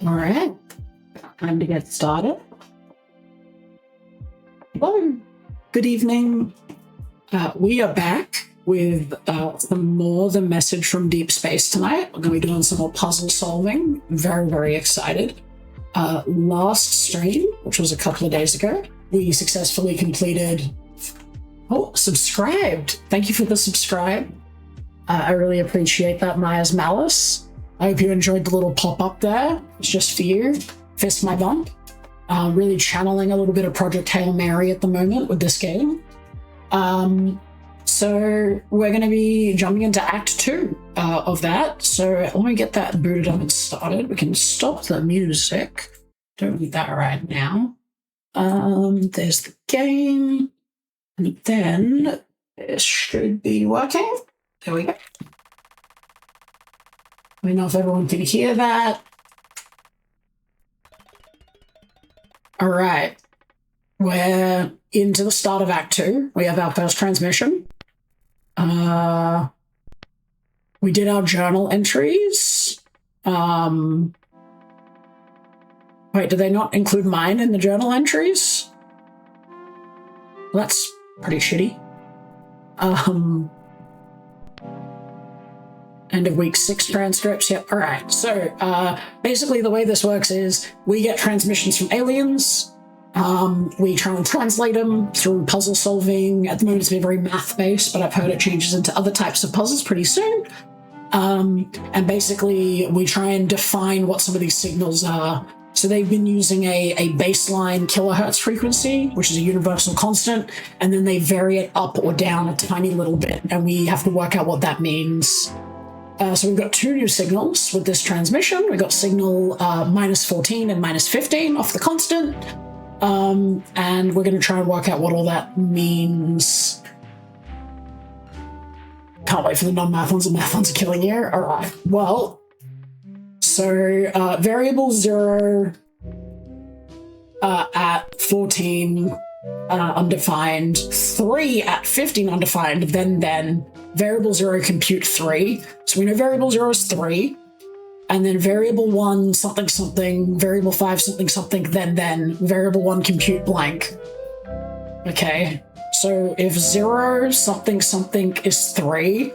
All right, time to get started. Hello, good evening. We are back with some more The Message from Deep Space tonight. We're going to be doing some more puzzle solving. Very, very excited. Last stream, which was a couple of days ago, we successfully completed... Oh, subscribed. Thank you for the subscribe. I really appreciate that, Maya's Malice. I hope you enjoyed the little pop-up there. It's just for you. Fist my bump. Really channeling a little bit of Project Hail Mary at the moment with this game. So we're going to be jumping into Act 2 of that. So let me get that booted up and started. We can stop the music. Don't need that right now. There's the game. And then this should be working. There we go. Let me know if everyone can hear that. All right. We're into the start of Act 2. We have our first transmission. We did our journal entries. Wait, did they not include mine in the journal entries? Well, that's pretty shitty. End of week 6 transcripts. Yep. All right. So basically the way this works is we get transmissions from aliens. We try and translate them through puzzle solving. At the moment it's been very math-based, but I've heard it changes into other types of puzzles pretty soon. And basically we try and define what some of these signals are. So they've been using a baseline kilohertz frequency, which is a universal constant, and then they vary it up or down a tiny little bit, and we have to work out what that means. So we've got 2 new signals with this transmission. We've got signal -14 and -15 off the constant. And we're going to try and work out what all that means. Can't wait for the non-math ones. The math ones are killing you. All right. Well, so variable 0 at 14 undefined, 3 at 15 undefined, then variable 0 compute 3. So we know variable 0 is 3. And then variable 1 something something, variable 5 something something, then variable 1 compute blank. Okay. So if 0 something something is 3,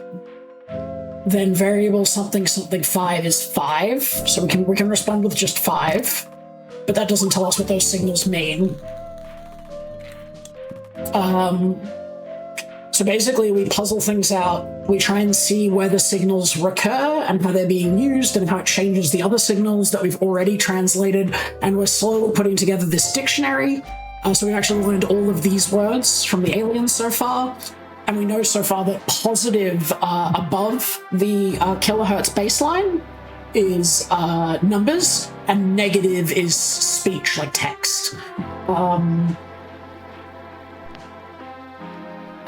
then variable something something 5 is 5. So we can respond with just 5. But that doesn't tell us what those signals mean. So basically we puzzle things out. We try and see where the signals recur and how they're being used and how it changes the other signals that we've already translated. And we're slowly putting together this dictionary. So we actually learned all of these words from the aliens so far. And we know so far that positive above the kilohertz baseline is numbers, and negative is speech, like text.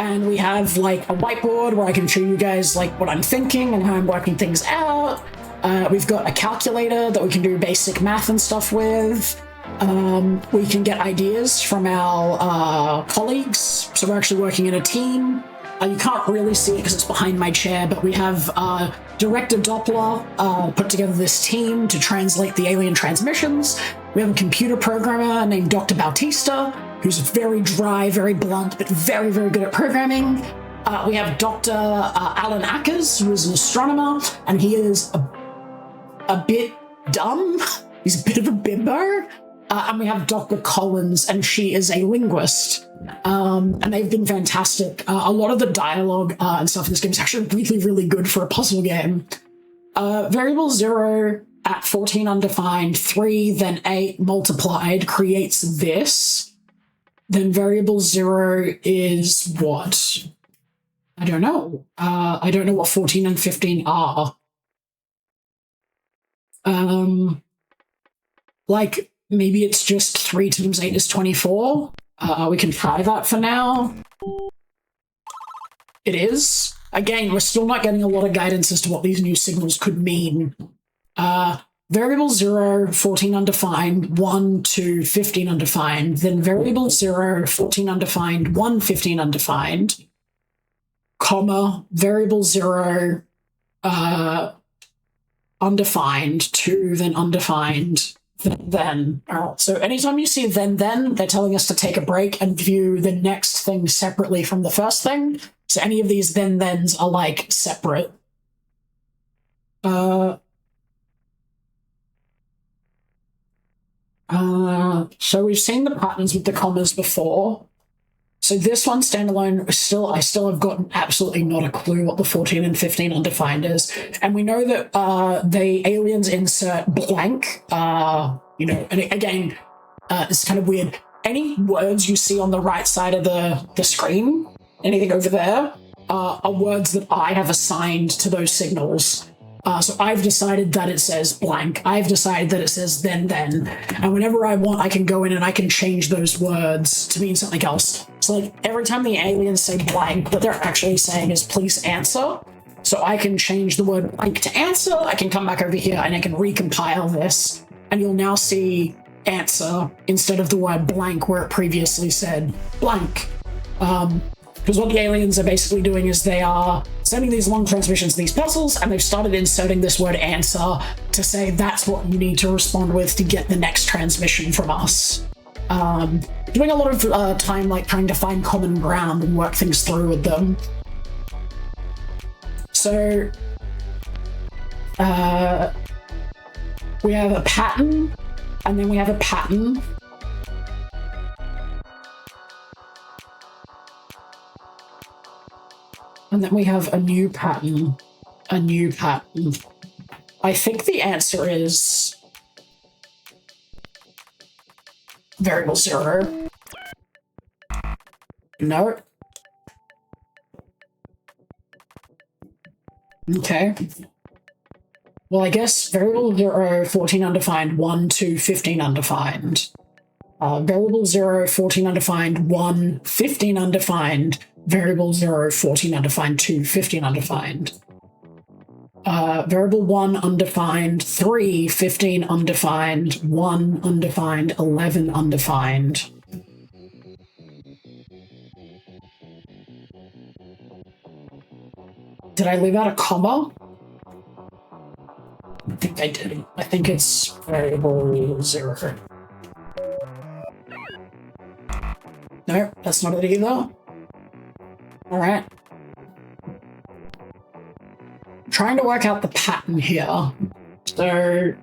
And we have like a whiteboard where I can show you guys like what I'm thinking and how I'm working things out. We've got a calculator that we can do basic math and stuff with. We can get ideas from our colleagues. So we're actually working in a team. You can't really see it because it's behind my chair, but we have Director Doppler put together this team to translate the alien transmissions. We have a computer programmer named Dr. Bautista, who's very dry, very blunt, but very, very good at programming. We have Dr. Alan Ackers, who is an astronomer, and he is a bit dumb. He's a bit of a bimbo. And we have Dr. Collins, and she is a linguist. And they've been fantastic. A lot of the dialogue and stuff in this game is actually really, really good for a puzzle game. Variable 0 at 14 undefined, 3, then 8 multiplied creates this. Then variable 0 is what? I don't know. I don't know what 14 and 15 are. Like, maybe it's just 3 times 8 is 24. We can try that for now. It is. Again, we're still not getting a lot of guidance as to what these new signals could mean. Variable 0, 14 undefined, 1 to 15 undefined, then variable 0, 14 undefined, 1, 15 undefined, comma, variable 0, undefined, to, then undefined, then. All right, so anytime you see then, they're telling us to take a break and view the next thing separately from the first thing. So any of these thens are like separate. So we've seen the patterns with the commas before. So this one standalone, I still have gotten absolutely not a clue what the 14 and 15 undefined is. And we know that the aliens insert blank, and again, it's kind of weird. Any words you see on the right side of the screen, anything over there, are words that I have assigned to those signals. So I've decided that it says blank. I've decided that it says then. And whenever I want, I can go in and I can change those words to mean something else. So like every time the aliens say blank, what they're actually saying is please answer. So I can change the word blank to answer. I can come back over here and I can recompile this. And you'll now see answer instead of the word blank where it previously said blank. Because what the aliens are basically doing is they are sending these long transmissions, these puzzles, and they've started inserting this word answer to say that's what you need to respond with to get the next transmission from us. Doing a lot of time like trying to find common ground and work things through with them. So we have a pattern, and then we have a pattern. And then we have a new pattern. I think the answer is variable 0. No. Okay. Well, I guess variable 0, 14 undefined, 1 to 15 undefined. Variable 0, 14 undefined, 1, 15 undefined. Variable 0, 14 undefined, 2, 15 undefined. Variable 1 undefined, 3, 15 undefined, 1 undefined, 11 undefined. Did I leave out a comma? I think I did. I think it's variable 0. No, that's not it either. Alright. Trying to work out the pattern here. So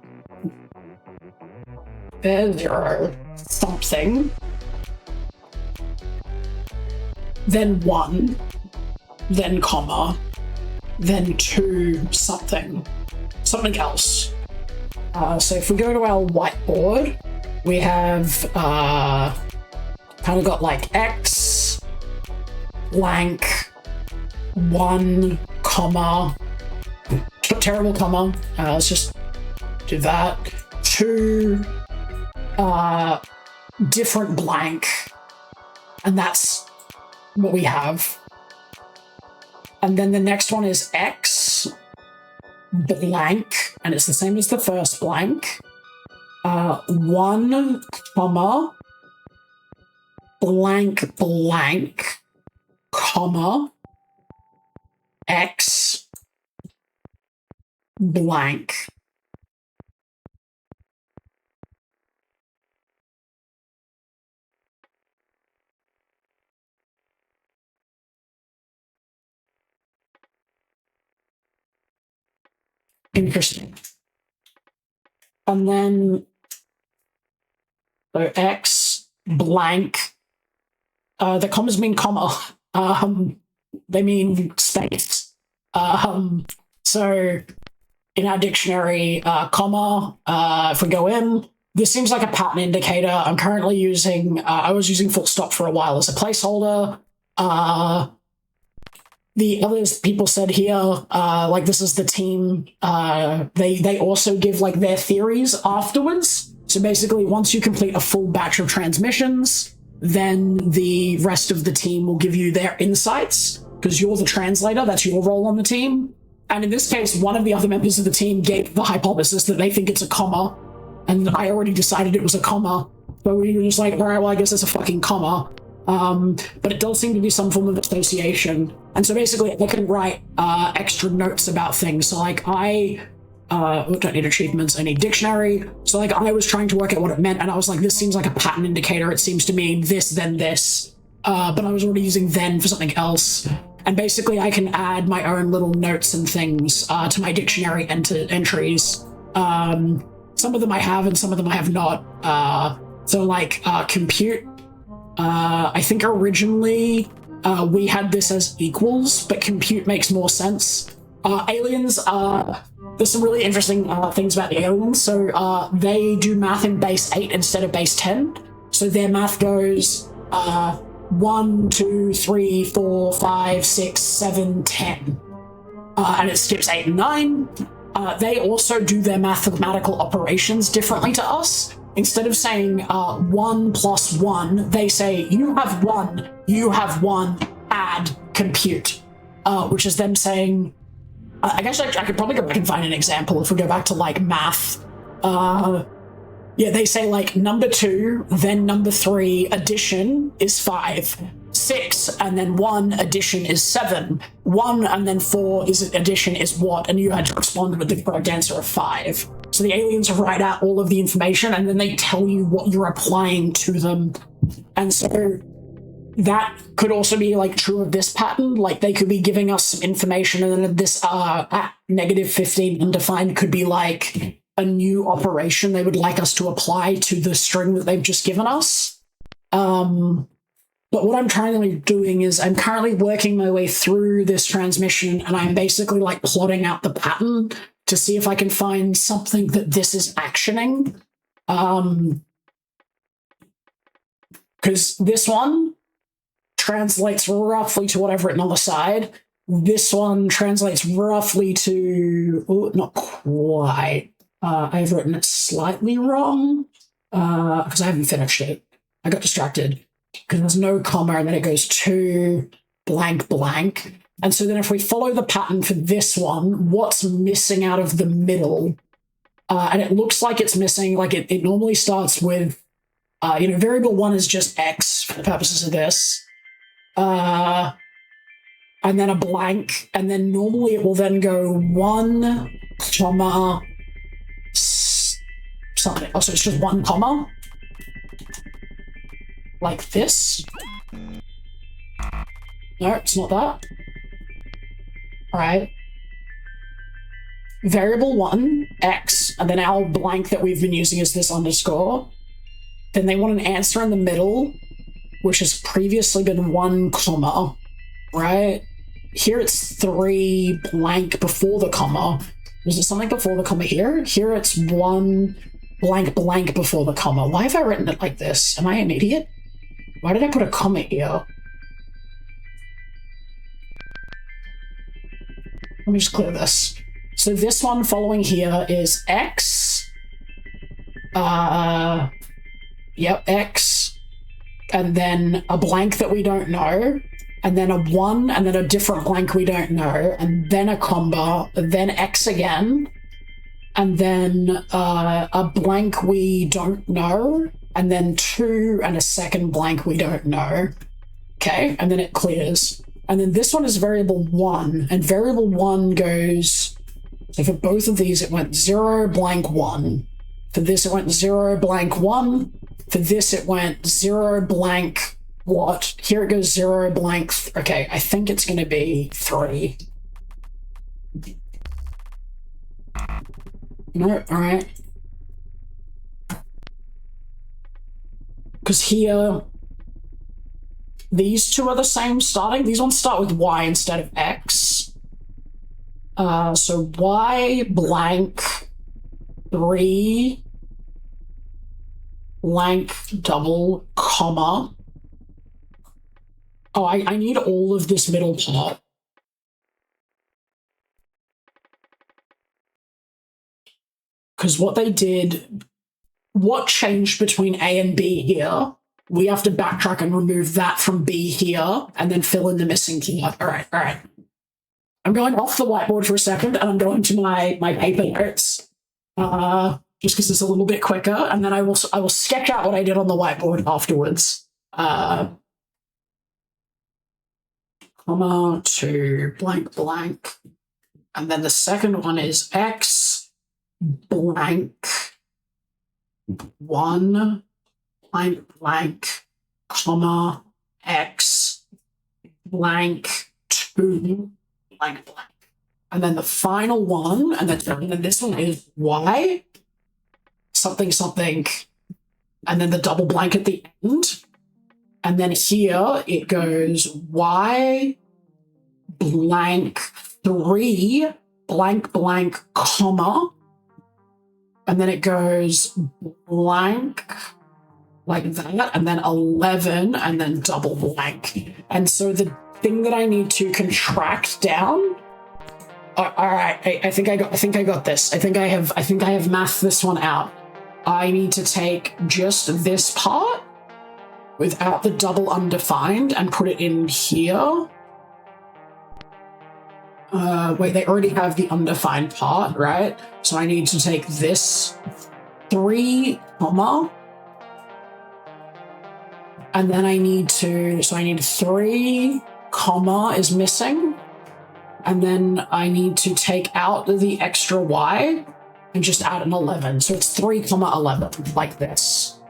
there's 0 something. Then 1. Then comma. Then 2 something. Something else. So if we go to our whiteboard, we have kind of got like X blank 1 comma, terrible comma, let's just do that, 2 different blank, and that's what we have. And then the next one is X blank, and it's the same as the first blank, 1 comma blank blank comma X blank. Interesting. And then so X blank. The commas mean comma. They mean space. So in our dictionary, comma, if we go in, this seems like a pattern indicator. I'm currently using, I was using full stop for a while as a placeholder. The others people said here, like this is the team, they also give like their theories afterwards. So basically once you complete a full batch of transmissions, then the rest of the team will give you their insights, because you're the translator, that's your role on the team. And in this case, one of the other members of the team gave the hypothesis that they think it's a comma, and I already decided it was a comma, but we were just like, all right, well, I guess it's a fucking comma. But it does seem to be some form of association. And so basically I can write extra notes about things. So like I don't need achievements, I need dictionary. So like I was trying to work out what it meant, and I was like, this seems like a pattern indicator. It seems to mean this, then this. But I was already using then for something else. And basically I can add my own little notes and things to my dictionary entries. Some of them I have and some of them I have not. So like compute, I think originally we had this as equals, but compute makes more sense. Aliens, there's some really interesting things about the aliens. So they do math in base 8 instead of base 10. So their math goes 1, 2, 3, 4, 5, 6, 7, 10. And it skips 8 and 9. They also do their mathematical operations differently to us. Instead of saying 1 plus 1, they say you have 1, add, compute. Which is them saying, I guess I could probably go back and find an example if we go back to like math. Yeah, they say like number 2, then number 3, addition is 5. 6 and then 1 addition is 7. 1 and then 4 is addition is what? And you had to respond with the correct answer of 5. So the aliens write out all of the information and then they tell you what you're applying to them. And so that could also be like true of this pattern. Like they could be giving us some information and then this at -15 undefined could be like a new operation they would like us to apply to the string that they've just given us. But what I'm currently doing is I'm currently working my way through this transmission and I'm basically like plotting out the pattern to see if I can find something that this is actioning. Because this one translates roughly to what I've written on the side. This one translates roughly to, not quite. I've written it slightly wrong because I haven't finished it. I got distracted because there's no comma and then it goes to blank blank. And so then if we follow the pattern for this one, what's missing out of the middle? And it looks like it's missing, like it normally starts with, variable 1 is just x for the purposes of this. And then a blank, and then normally it will then go 1, comma, something. Oh, so it's just 1 comma. Like this. No, it's not that. Alright. Variable 1, x, and then our blank that we've been using is this underscore. Then they want an answer in the middle, which has previously been 1 comma, right? Here it's 3 blank before the comma. Was it something before the comma here? Here it's 1 blank blank before the comma. Why have I written it like this? Am I an idiot? Why did I put a comma here? Let me just clear this. So this one following here is x. Yep, x. And then a blank that we don't know. And then a 1, and then a different blank we don't know. And then a comma, then x again. And then a blank we don't know. And then 2 and a second blank we don't know. Okay, and then it clears. And then this one is variable 1, and variable 1 goes, so for both of these it went 0 blank 1. For this it went 0 blank 1. For this it went 0 blank what? Here it goes 0 blank, okay, I think it's going to be 3. No, alright. Because here, these two are the same starting. These ones start with y instead of x. So y blank 3 blank double comma. Oh, I need all of this middle part. Because what they did, what changed between A and B here, we have to backtrack and remove that from B here and then fill in the missing part. All right. I'm going off the whiteboard for a second and I'm going to my paper notes just because it's a little bit quicker. And then I will sketch out what I did on the whiteboard afterwards. Comma to blank blank. And then the second one is X. blank 1 blank comma x blank 2 blank blank. And then the final one, and then this one is y something something, and then the double blank at the end. And then here it goes y blank 3 blank blank comma, and then it goes blank like that, and then 11, and then double blank. And so the thing that I need to contract down. All right, I think I got this. I think I have mathed this one out. I need to take just this part without the double undefined and put it in here. Wait, they already have the undefined part, right? So I need to take this 3 comma, and then I need 3 comma is missing, and then I need to take out the extra y and just add an 11. So it's 3 comma 11 like this.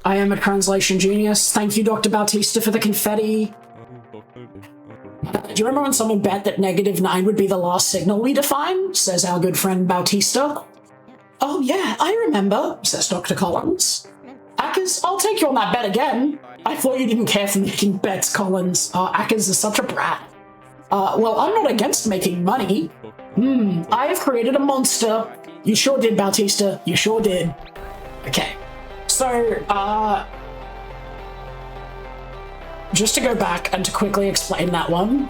I am a translation genius. Thank you, Dr. Bautista, for the confetti. Do you remember when someone bet that -9 would be the last signal we define? Says our good friend Bautista. Oh yeah, I remember, says Dr. Collins. Ackers, I'll take you on that bet again. I thought you didn't care for making bets, Collins. Ackers is such a brat. Well, I'm not against making money. I have created a monster. You sure did, Bautista. You sure did. Okay. So, just to go back and to quickly explain that one,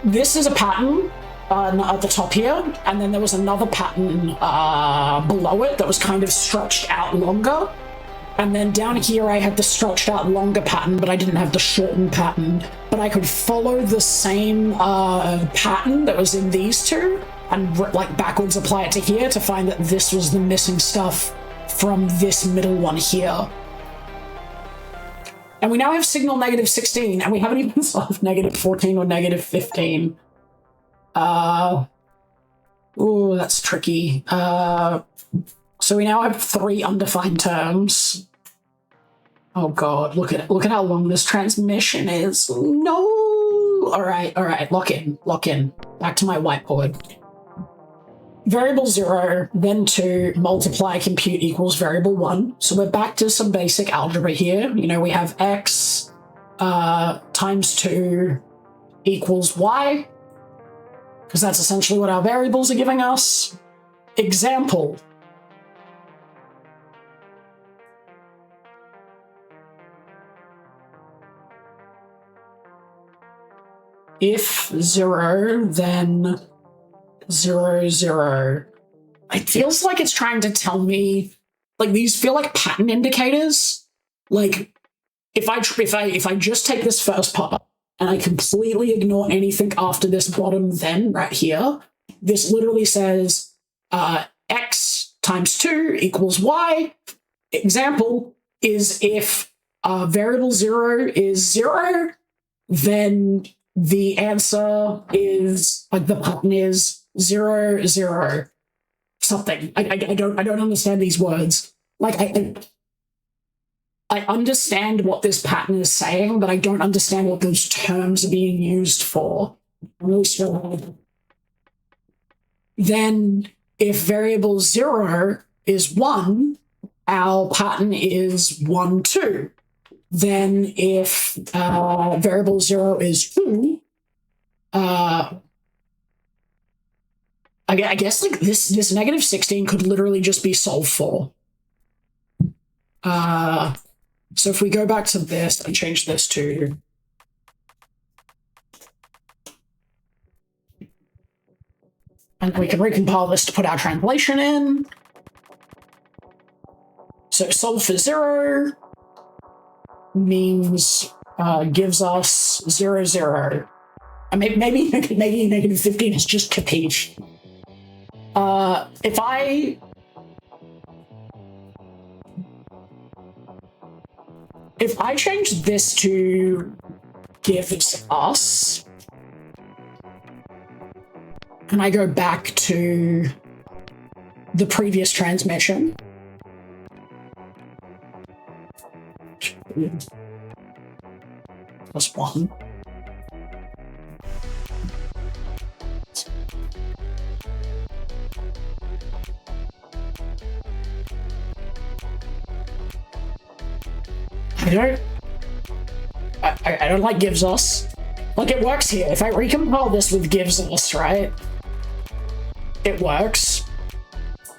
this is a pattern at the top here, and then there was another pattern below it that was kind of stretched out longer, and then down here I had the stretched out longer pattern, but I didn't have the shortened pattern, but I could follow the same pattern that was in these two, and like backwards apply it to here to find that this was the missing stuff from this middle one here. And we now have signal -16, and we haven't even solved -14 or -15. Oh, that's tricky. So we now have 3 undefined terms. Oh god, look at how long this transmission is. No! Alright, lock in. Back to my whiteboard. Variable 0, then 2, multiply, compute equals variable 1. So we're back to some basic algebra here. You know, we have x times 2 equals y, because that's essentially what our variables are giving us. Example. If 0, then 0, 0. It feels like it's trying to tell me, like, these feel like pattern indicators. Like, if I just take this first part and I completely ignore anything after this bottom then right here, this literally says x times 2 equals y. Example is if variable 0 is 0, then the answer is, like, the pattern is 0, 0, something. I don't understand these words. Like, I understand what this pattern is saying, but I don't understand what those terms are being used for. I'm really struggling. Then, if variable 0 is 1, our pattern is 1, 2. Then, if variable 0 is 2, I guess like this -16 could literally just be solved for. So if we go back to this and change this to and we can recompile this to put our translation in. So solve for 0 means gives us 0, 0. Maybe -15 is just capiche. If I change this to gives us, and I go back to the previous transmission. Plus 1. I don't like gives us. Like, it works here. If I recompile this with gives us, right? It works.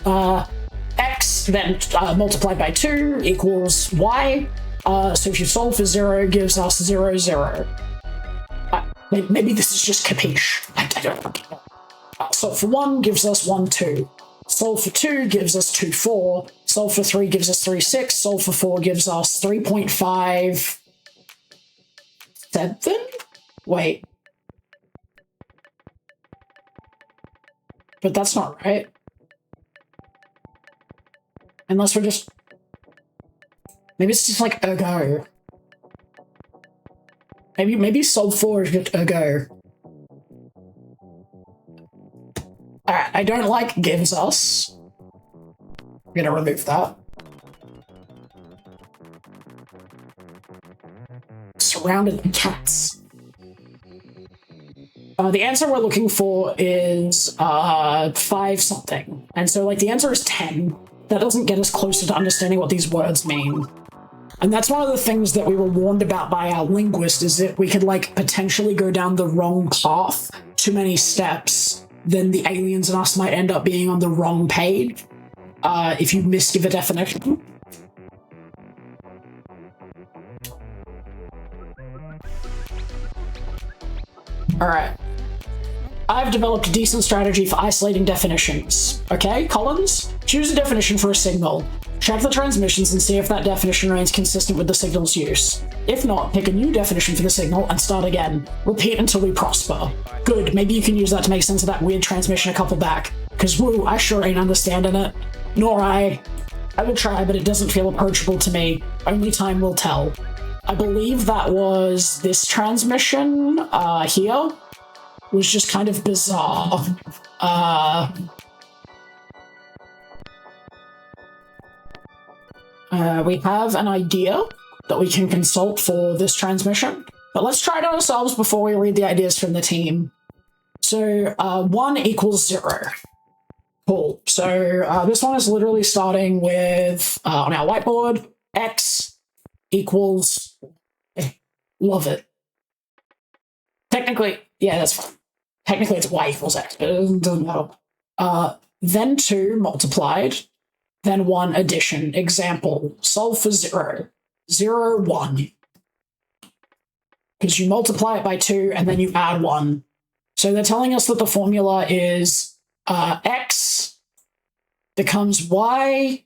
X then multiplied by 2 equals y. So if you solve for 0, gives us 0, 0. Maybe this is just capiche. I don't know. Solve for 1 gives us 1, 2. Solve for 2 gives us 2, 4. Solve for 3 gives us 3, 6. Solve for 4 gives us 3.5, 7? Wait. But that's not right. Unless we're just... Maybe it's just like ergo. Maybe solve 4 is just ergo. Alright, I don't like gives us. I'm gonna remove that. Surrounded by cats. The answer we're looking for is 5 something. And so, like, the answer is 10. That doesn't get us closer to understanding what these words mean. And that's one of the things that we were warned about by our linguist, is that we could, like, potentially go down the wrong path too many steps, then the aliens and us might end up being on the wrong page if you misgive a definition. Alright. I've developed a decent strategy for isolating definitions. Okay, Collins? Choose a definition for a signal. Check the transmissions and see if that definition remains consistent with the signal's use. If not, pick a new definition for the signal and start again. Repeat until we prosper. Good, maybe you can use that to make sense of that weird transmission a couple back. Cause woo, I sure ain't understanding it. Nor I. I will try, but it doesn't feel approachable to me. Only time will tell. I believe that was this transmission, here. Was just kind of bizarre. We have an idea that we can consult for this transmission, but let's try it ourselves before we read the ideas from the team. So, 1 equals 0. Cool. So, this one is literally starting with, on our whiteboard, x equals... Love it. Technically, yeah, that's fine. Technically, it's y equals x, but it doesn't matter. Then 2 multiplied, then 1 addition. Example, solve for 0. 0, 1. Because you multiply it by 2, and then you add 1. So they're telling us that the formula is x becomes y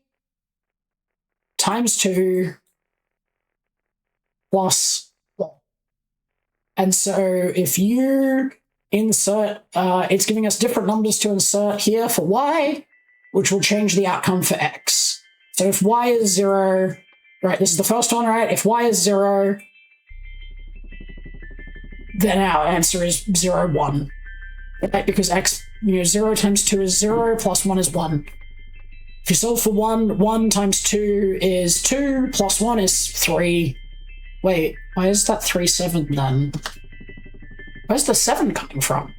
times 2 plus 1. And so if you insert, it's giving us different numbers to insert here for y, which will change the outcome for x. So if y is 0, right, this is the first one, right? If y is 0, then our answer is 0, 1. Right? Because x, 0 times 2 is 0, plus 1 is 1. If you solve for 1, 1 times 2 is 2, plus 1 is 3. Wait, why is that 3, 7 then? Where's the 7 coming from?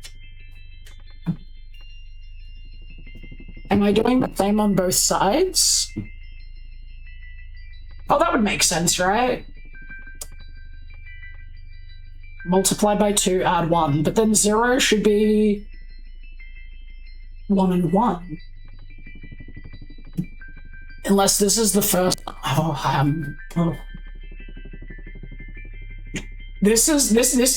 Am I doing the same on both sides? Oh, that would make sense, right? Multiply by 2, add 1. But then 0 should be 1 and 1. Unless this is the first... This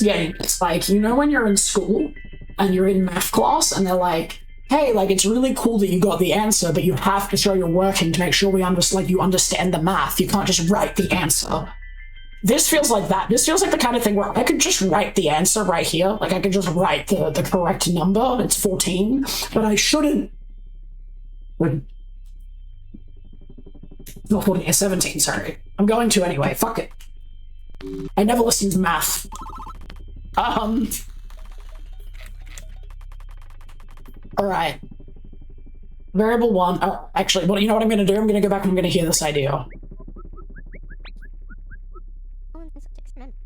game, it's like, when you're in school and you're in math class and they're like, hey, like, it's really cool that you got the answer, but you have to show your working to make sure you understand the math. You can't just write the answer. This feels like that. This feels like the kind of thing where I could just write the answer right here. Like, I could just write the correct number. It's 14. But I shouldn't... Not 14, it's 17, sorry. I'm going to anyway. Fuck it. I never listened to math. Alright. Variable 1. Oh, actually, well, you know what I'm going to do? I'm going to go back and I'm going to hear this idea.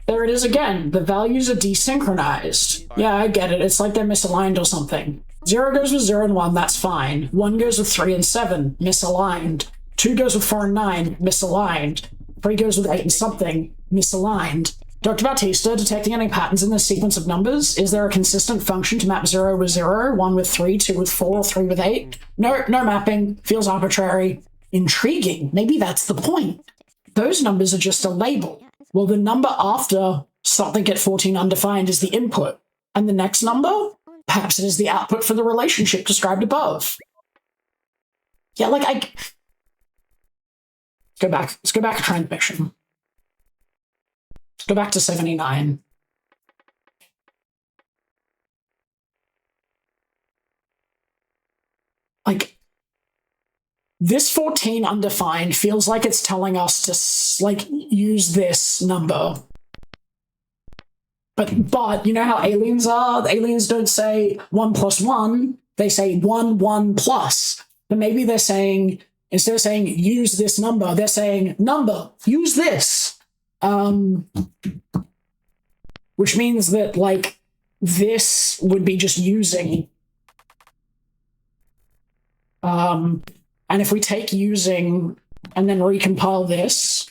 There it is again. The values are desynchronized. Yeah, I get it. It's like they're misaligned or something. 0 goes with 0 and 1, that's fine. 1 goes with 3 and 7, misaligned. 2 goes with 4 and 9, misaligned. 3 goes with 8 and something, misaligned. Dr. Bautista, detecting any patterns in this sequence of numbers? Is there a consistent function to map 0 with 0, 1 with 3, 2 with 4, 3 with 8? No mapping. Feels arbitrary. Intriguing. Maybe that's the point. Those numbers are just a label. Well, the number after something at 14 undefined is the input. And the next number? Perhaps it is the output for the relationship described above. Yeah, like Let's go back. Let's go back to transmission. Let's go back to 79. Like, this 14 undefined feels like it's telling us to, like, use this number. But you know how aliens are? The aliens don't say 1 plus 1, they say 1, 1 plus. But maybe they're saying, instead of saying use this number, they're saying number, use this. Which means that, like, this would be just using. And if we take using and then recompile this,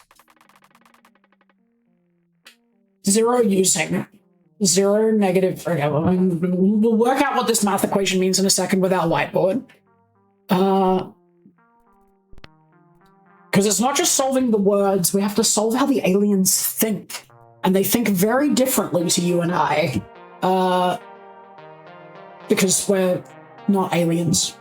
0 using, 0 negative. Okay, we'll work out what this math equation means in a second with our whiteboard. Because it's not just solving the words, we have to solve how the aliens think. And they think very differently to you and I. Because we're not aliens.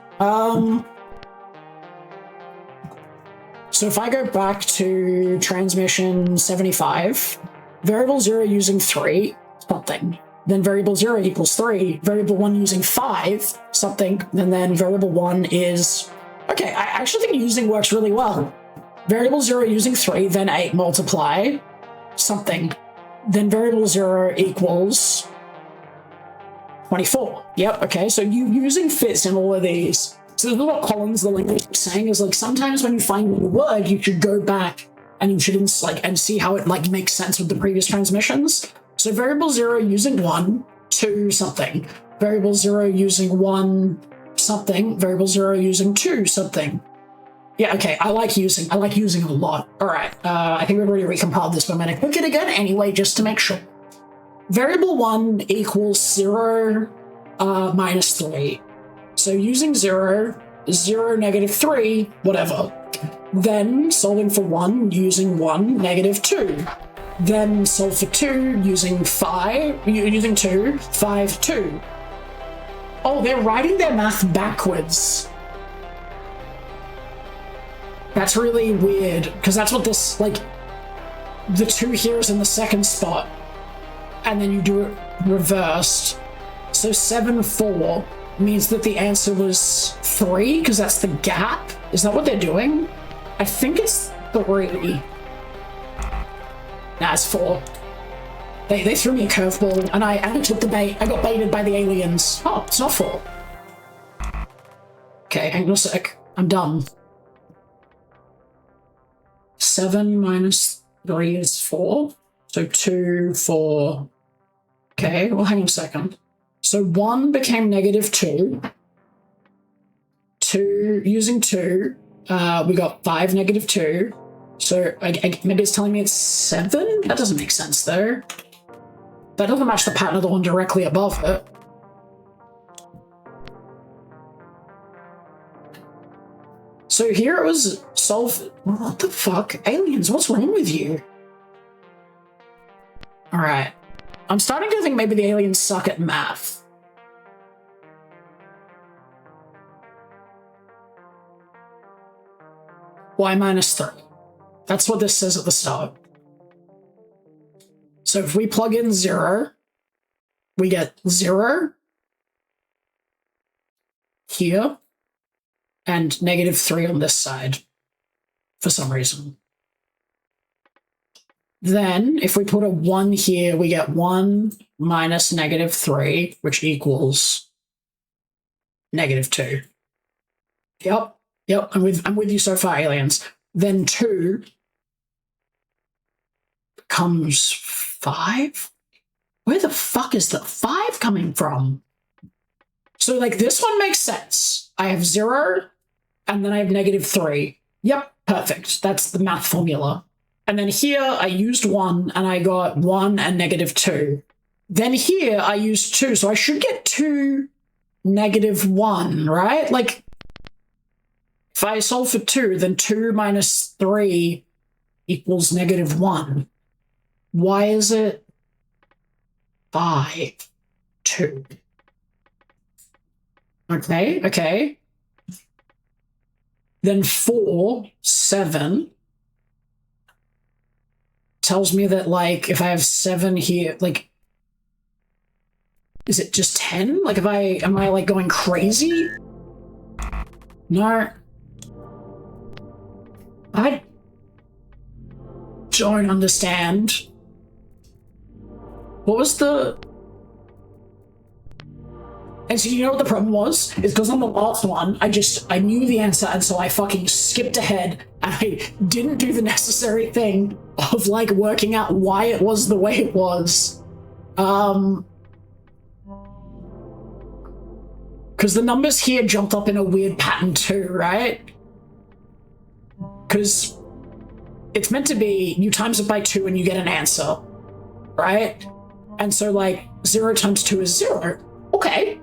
So if I go back to transmission 75, variable 0 using 3, something. Then variable 0 equals 3, variable 1 using 5, something. And then variable 1 is... Okay, I actually think using works really well. Variable 0 using 3, then 8 multiply, something. Then variable 0 equals 24. Yep, okay, so using fits in all of these. So this is what Collins, the linguist, is saying, is like sometimes when you find a new word, you should go back and you should and see how it like makes sense with the previous transmissions. So variable 0 using 1, 2 something. Variable 0 using 1 something. Variable 0 using 2 something. Yeah, okay, I like using a lot. All right, I think we've already recompiled this, but I'm going to click it again anyway, just to make sure. Variable 1 equals 0 minus 3. So using 0, 0 negative 3, whatever. Then solving for 1, using 1, negative 2. Then solve for 2, using 5, using 2, 5, 2. Oh, they're writing their math backwards. That's really weird, because that's what this, like, the 2 here is in the second spot, and then you do it reversed. So 7, 4 means that the answer was 3, because that's the gap? Is that what they're doing? I think it's 3. Nah, it's 4. They threw me a curveball, and I took the bait. I got baited by the aliens. Oh, it's not 4. Okay, hang on a sec. I'm done. 7 minus 3 is 4. So 2, 4. Okay, well, hang on a second. So 1 became negative 2. 2, using 2, we got 5, negative 2. So maybe it's telling me it's 7? That doesn't make sense, though. That doesn't match the pattern of the one directly above it. So here it was solve. What the fuck? Aliens, what's wrong with you? Alright. I'm starting to think maybe the aliens suck at math. Y minus 3. That's what this says at the start. So if we plug in 0, we get 0 here, and negative 3 on this side, for some reason. Then, if we put a 1 here, we get 1, minus -3, which equals -2. Yep, I'm with you so far, aliens. Then 2 becomes 5? Where the fuck is the 5 coming from? So, like, this one makes sense. I have 0, and then I have -3. Yep, perfect. That's the math formula. And then here, I used 1, and I got 1 and -2. Then here, I used 2, so I should get 2, -1, right? Like, if I solve for 2, then 2 minus 3 equals -1. Why is it 5, 2? Okay. Then 4, 7 tells me that, like, if I have 7 here, like, is it just 10? Like, am I like going crazy? No. I don't understand. What was the... And so you know what the problem was? Is because on the last one, I knew the answer, and so I fucking skipped ahead, and I didn't do the necessary thing of, like, working out why it was the way it was. Because the numbers here jumped up in a weird pattern too, right? Because it's meant to be you times it by 2 and you get an answer, right? And so, like, 0 times 2 is 0. Okay.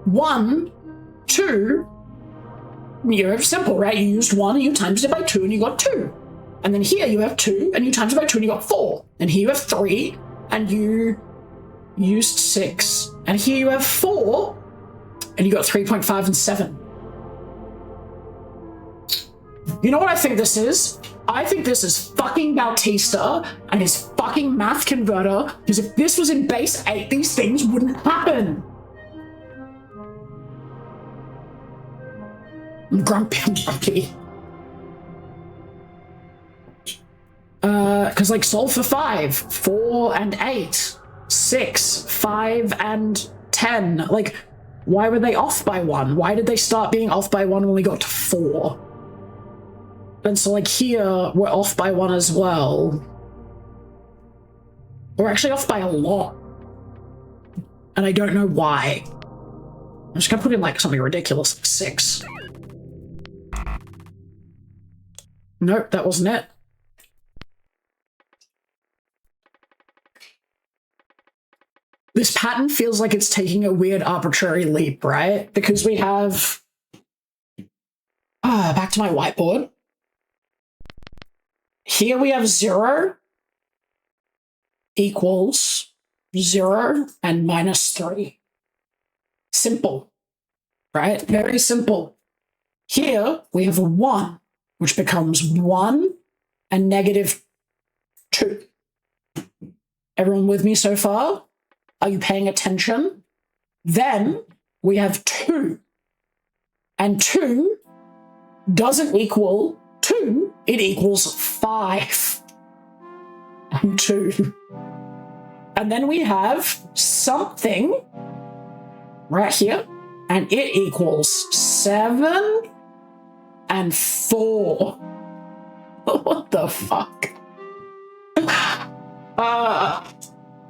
1, 2, you're simple, right? You used 1 and you times it by 2 and you got 2. And then here you have 2 and you times it by 2 and you got 4. And here you have 3 and you used 6. And here you have 4 and you got 3.5 and 7. You know what I think this is? I think this is fucking Bautista and his fucking math converter, because if this was in base 8, these things wouldn't happen. I'm grumpy. Because, like, solve for 5, 4 and 8, 6, 5 and 10. Like, why were they off by 1? Why did they start being off by 1 when we got to 4? And so, like, here, we're off by 1 as well. We're actually off by a lot. And I don't know why. I'm just gonna put in, like, something ridiculous, like 6. Nope, that wasn't it. This pattern feels like it's taking a weird arbitrary leap, right? Because we have... back to my whiteboard. Here we have 0 equals 0 and -3. Simple, right? Very simple. Here we have a 1, which becomes 1 and -2. Everyone with me so far? Are you paying attention? Then we have 2. And 2 doesn't equal 2, it equals 5 and 2. And then we have something right here, and it equals 7 and 4. What the fuck?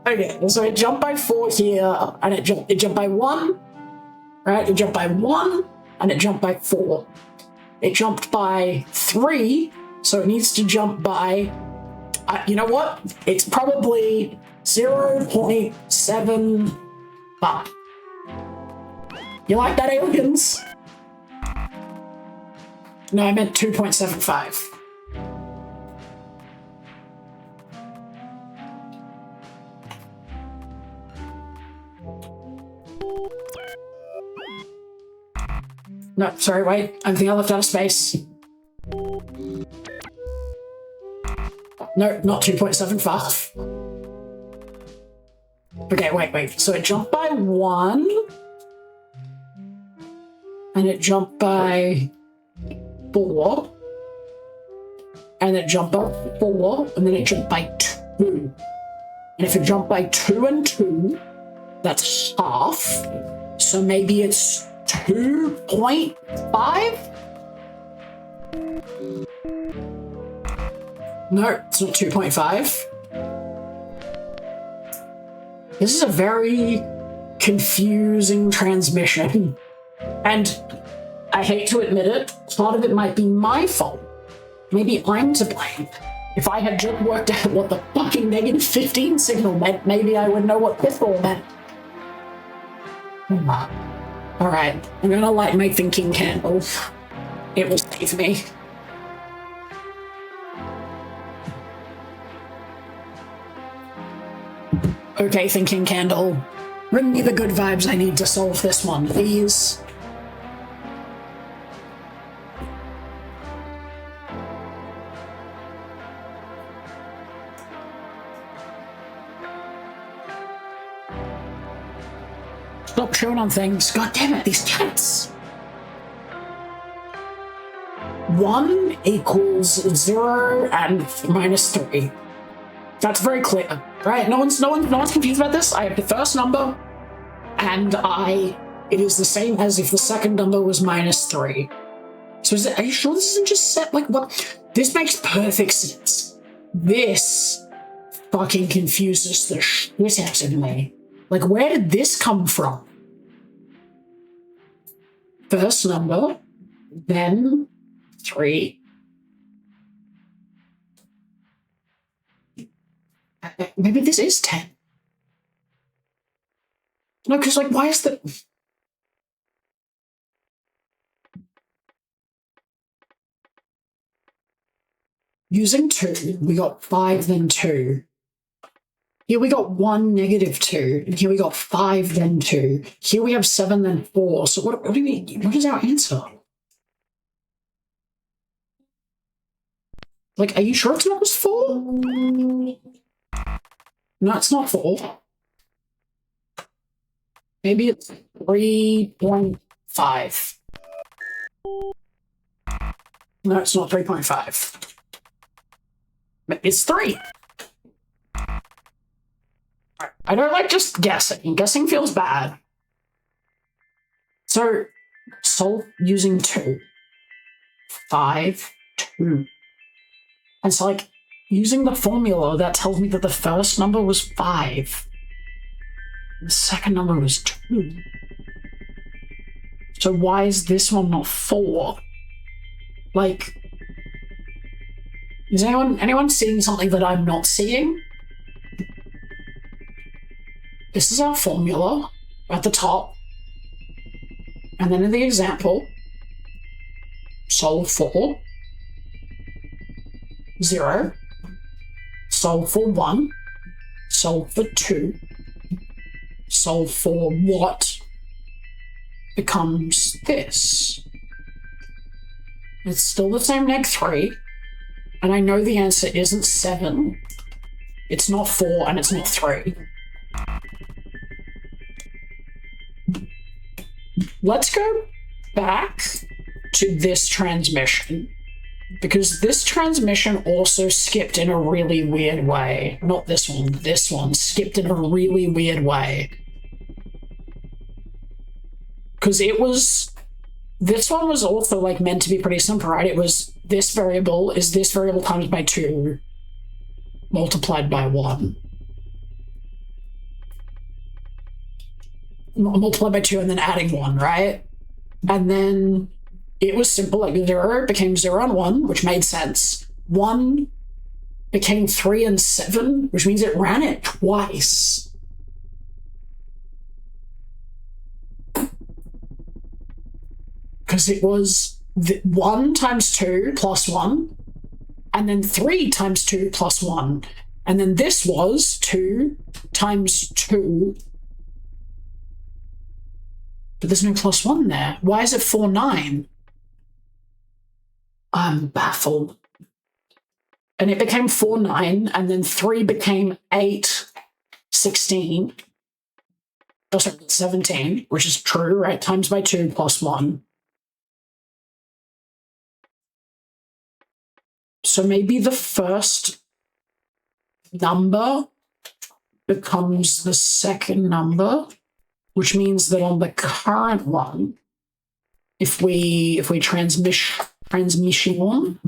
Okay, so it jumped by 4 here, and it jumped by 1, right? It jumped by 1, and it jumped by 4. It jumped by 3, so it needs to jump by... you know what? It's probably 0.75. You like that, aliens? No, I meant 2.75. No, sorry, wait. I think I left out of space. No, not 2.75. Okay, wait. So it jumped by 1. And it jumped by 4. And it jumped by 4. And then it jumped by 2. And if it jumped by 2 and 2, that's half. So maybe it's 2.5? No, it's not 2.5. This is a very confusing transmission. And I hate to admit it, part of it might be my fault. Maybe I'm to blame. If I had just worked out what the fucking -15 signal meant, maybe I would know what pitfall meant. Alright, I'm gonna light my thinking candle. It will save me. Okay, thinking candle. Bring me the good vibes I need to solve this one, please. Stop showing on things. God damn it, these cats! 1 equals 0 and -3. That's very clear, right? No one's confused about this. I have the first number, and it is the same as if the second number was -3. So are you sure this isn't just set? Like, what? This makes perfect sense. This fucking confuses the shit out of me. Like, where did this come from? First number, then 3. Maybe this is 10. No, because, like, why is the... Using 2, we got 5, then 2. Here we got 1, -2. And here we got 5, then 2. Here we have 7, then 4. So what do you mean? What is our answer? Like, are you sure it's not just 4? No, it's not 4. Maybe it's 3.5. No, it's not 3.5. It's 3. I don't like just guessing. Guessing feels bad. So, solve using 2. 5, 2. And so, like, using the formula, that tells me that the first number was 5. The second number was 2. So why is this one not 4? Like, is anyone seeing something that I'm not seeing? This is our formula at the top. And then in the example, solve for 0, solve for 1, solve for 2, solve for what becomes this. It's still the same -3, and I know the answer isn't 7, it's not 4, and it's not 3. Let's go back to this transmission, because this transmission also skipped in a really weird way. Not this one skipped in a really weird way. Because this one was also, like, meant to be pretty simple, right? It was this variable is this variable times by 2 multiplied by 1. Multiplied by 2 and then adding 1, right? And then it was simple, like 0 became 0 and 1, which made sense. 1 became 3 and 7, which means it ran it twice. Because it was 1 times 2 plus 1, and then 3 times 2 plus 1. And then this was 2 times 2. But there's no plus 1 there. Why is it 4, 9? I'm baffled. And it became 4, 9, and then 3 became 8, 16. Oh, sorry, 17, which is true, right? Times by 2 plus 1. So maybe the first number becomes the second number, which means that on the current one, if we transmission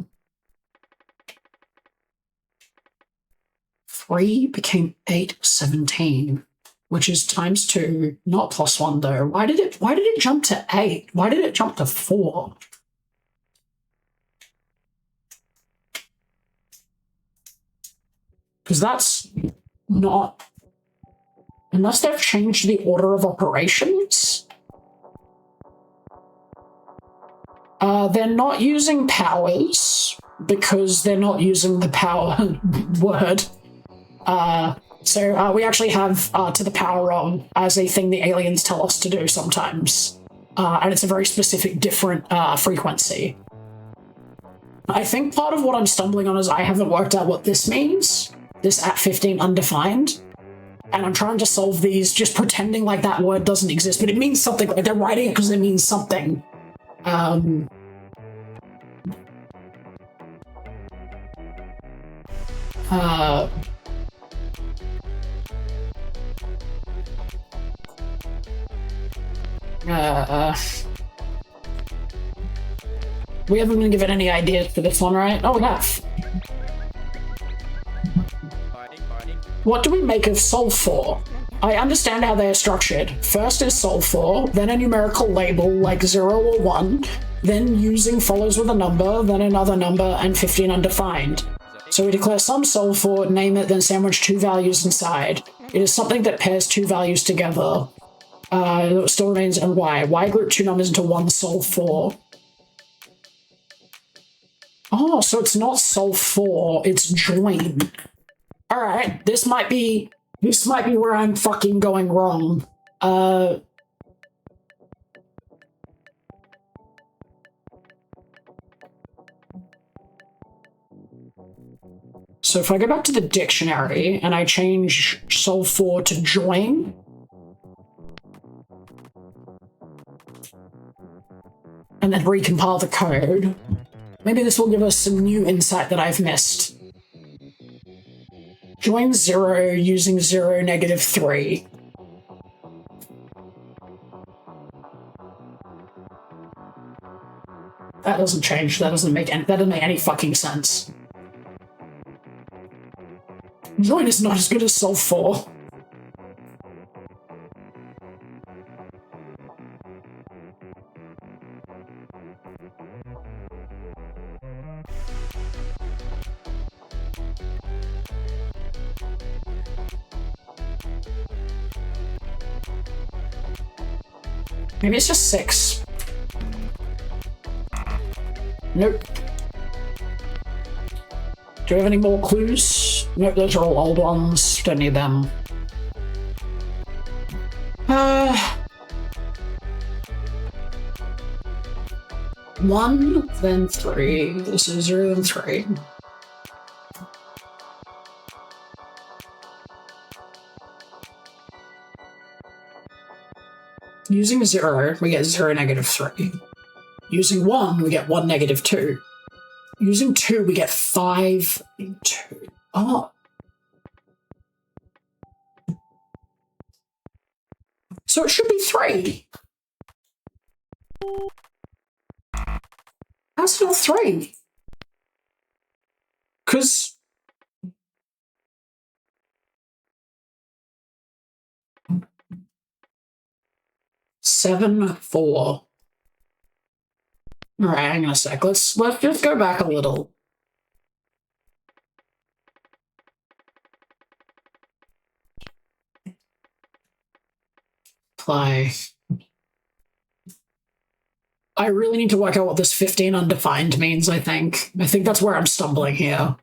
3 became 817, which is times 2, not plus 1 though. Why did it jump to 8? Why did it jump to 4? Because that's not, unless they've changed the order of operations. They're not using powers because they're not using the power word. So we actually have to the power on as a thing the aliens tell us to do sometimes. And it's a very specific, different frequency. I think part of what I'm stumbling on is I haven't worked out what this means, this at 15 undefined. And I'm trying to solve these just pretending like that word doesn't exist, but it means something. Like they're writing it because it means something. We haven't been given any ideas for this one, right? Oh, we have. What do we make of Sol 4? I understand how they are structured. First is Sol 4, then a numerical label like 0 or 1, then using follows with a number, then another number, and 15 undefined. So we declare some Sol 4, name it, then sandwich 2 values inside. It is something that pairs 2 values together. It still remains in Y. Y group 2 numbers into 1 Sol 4. Oh, so it's not Sol 4, it's join. Alright, this might be where I'm fucking going wrong. So if I go back to the dictionary and I change Sol 4 to join, and then recompile the code, maybe this will give us some new insight that I've missed. Join 0 using 0, -3. That doesn't change. That doesn't make any fucking sense. Join is not as good as Sol 4. Maybe it's just 6. Nope. Do we have any more clues? Nope, those are all old ones. Don't need them. 1, then 3. This is 0, then 3. Using 0, we get 0, -3. Using 1, we get 1, -2. Using 2, we get 5, 2. Oh. So it should be 3. How's it not 3? Because... Seven, 4. Alright, hang on a sec. Let's just go back a little. Apply. I really need to work out what this 15 undefined means, I think. I think that's where I'm stumbling here.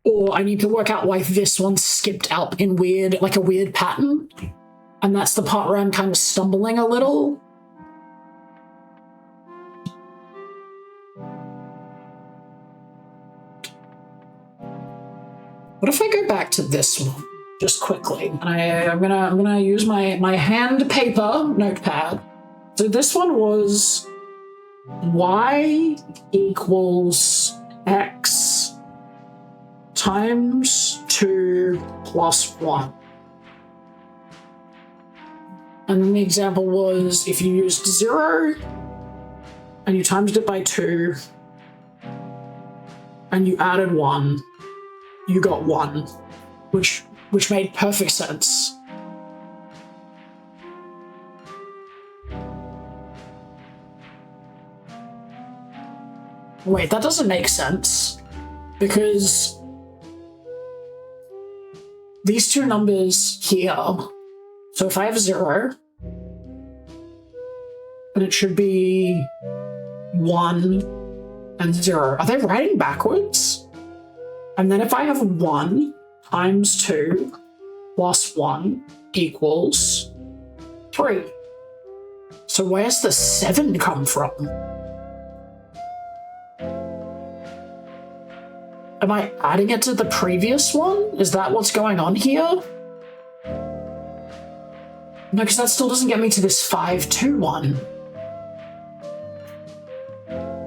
Or I need to work out why this one skipped out in like a weird pattern. And that's the part where I'm kind of stumbling a little. What if I go back to this one just quickly? And I'm gonna use my hand paper notepad. So this one was y equals x times 2 plus 1. And then the example was if you used 0 and you times it by 2 and you added 1, you got 1, which made perfect sense. Wait, that doesn't make sense, because these two numbers here, so if I have 0, then it should be 1 and 0. Are they writing backwards? And then if I have 1 times 2 plus 1 equals 3. So where's the 7 come from? Am I adding it to the previous one? Is that what's going on here? No, because that still doesn't get me to this 5, 2, 1.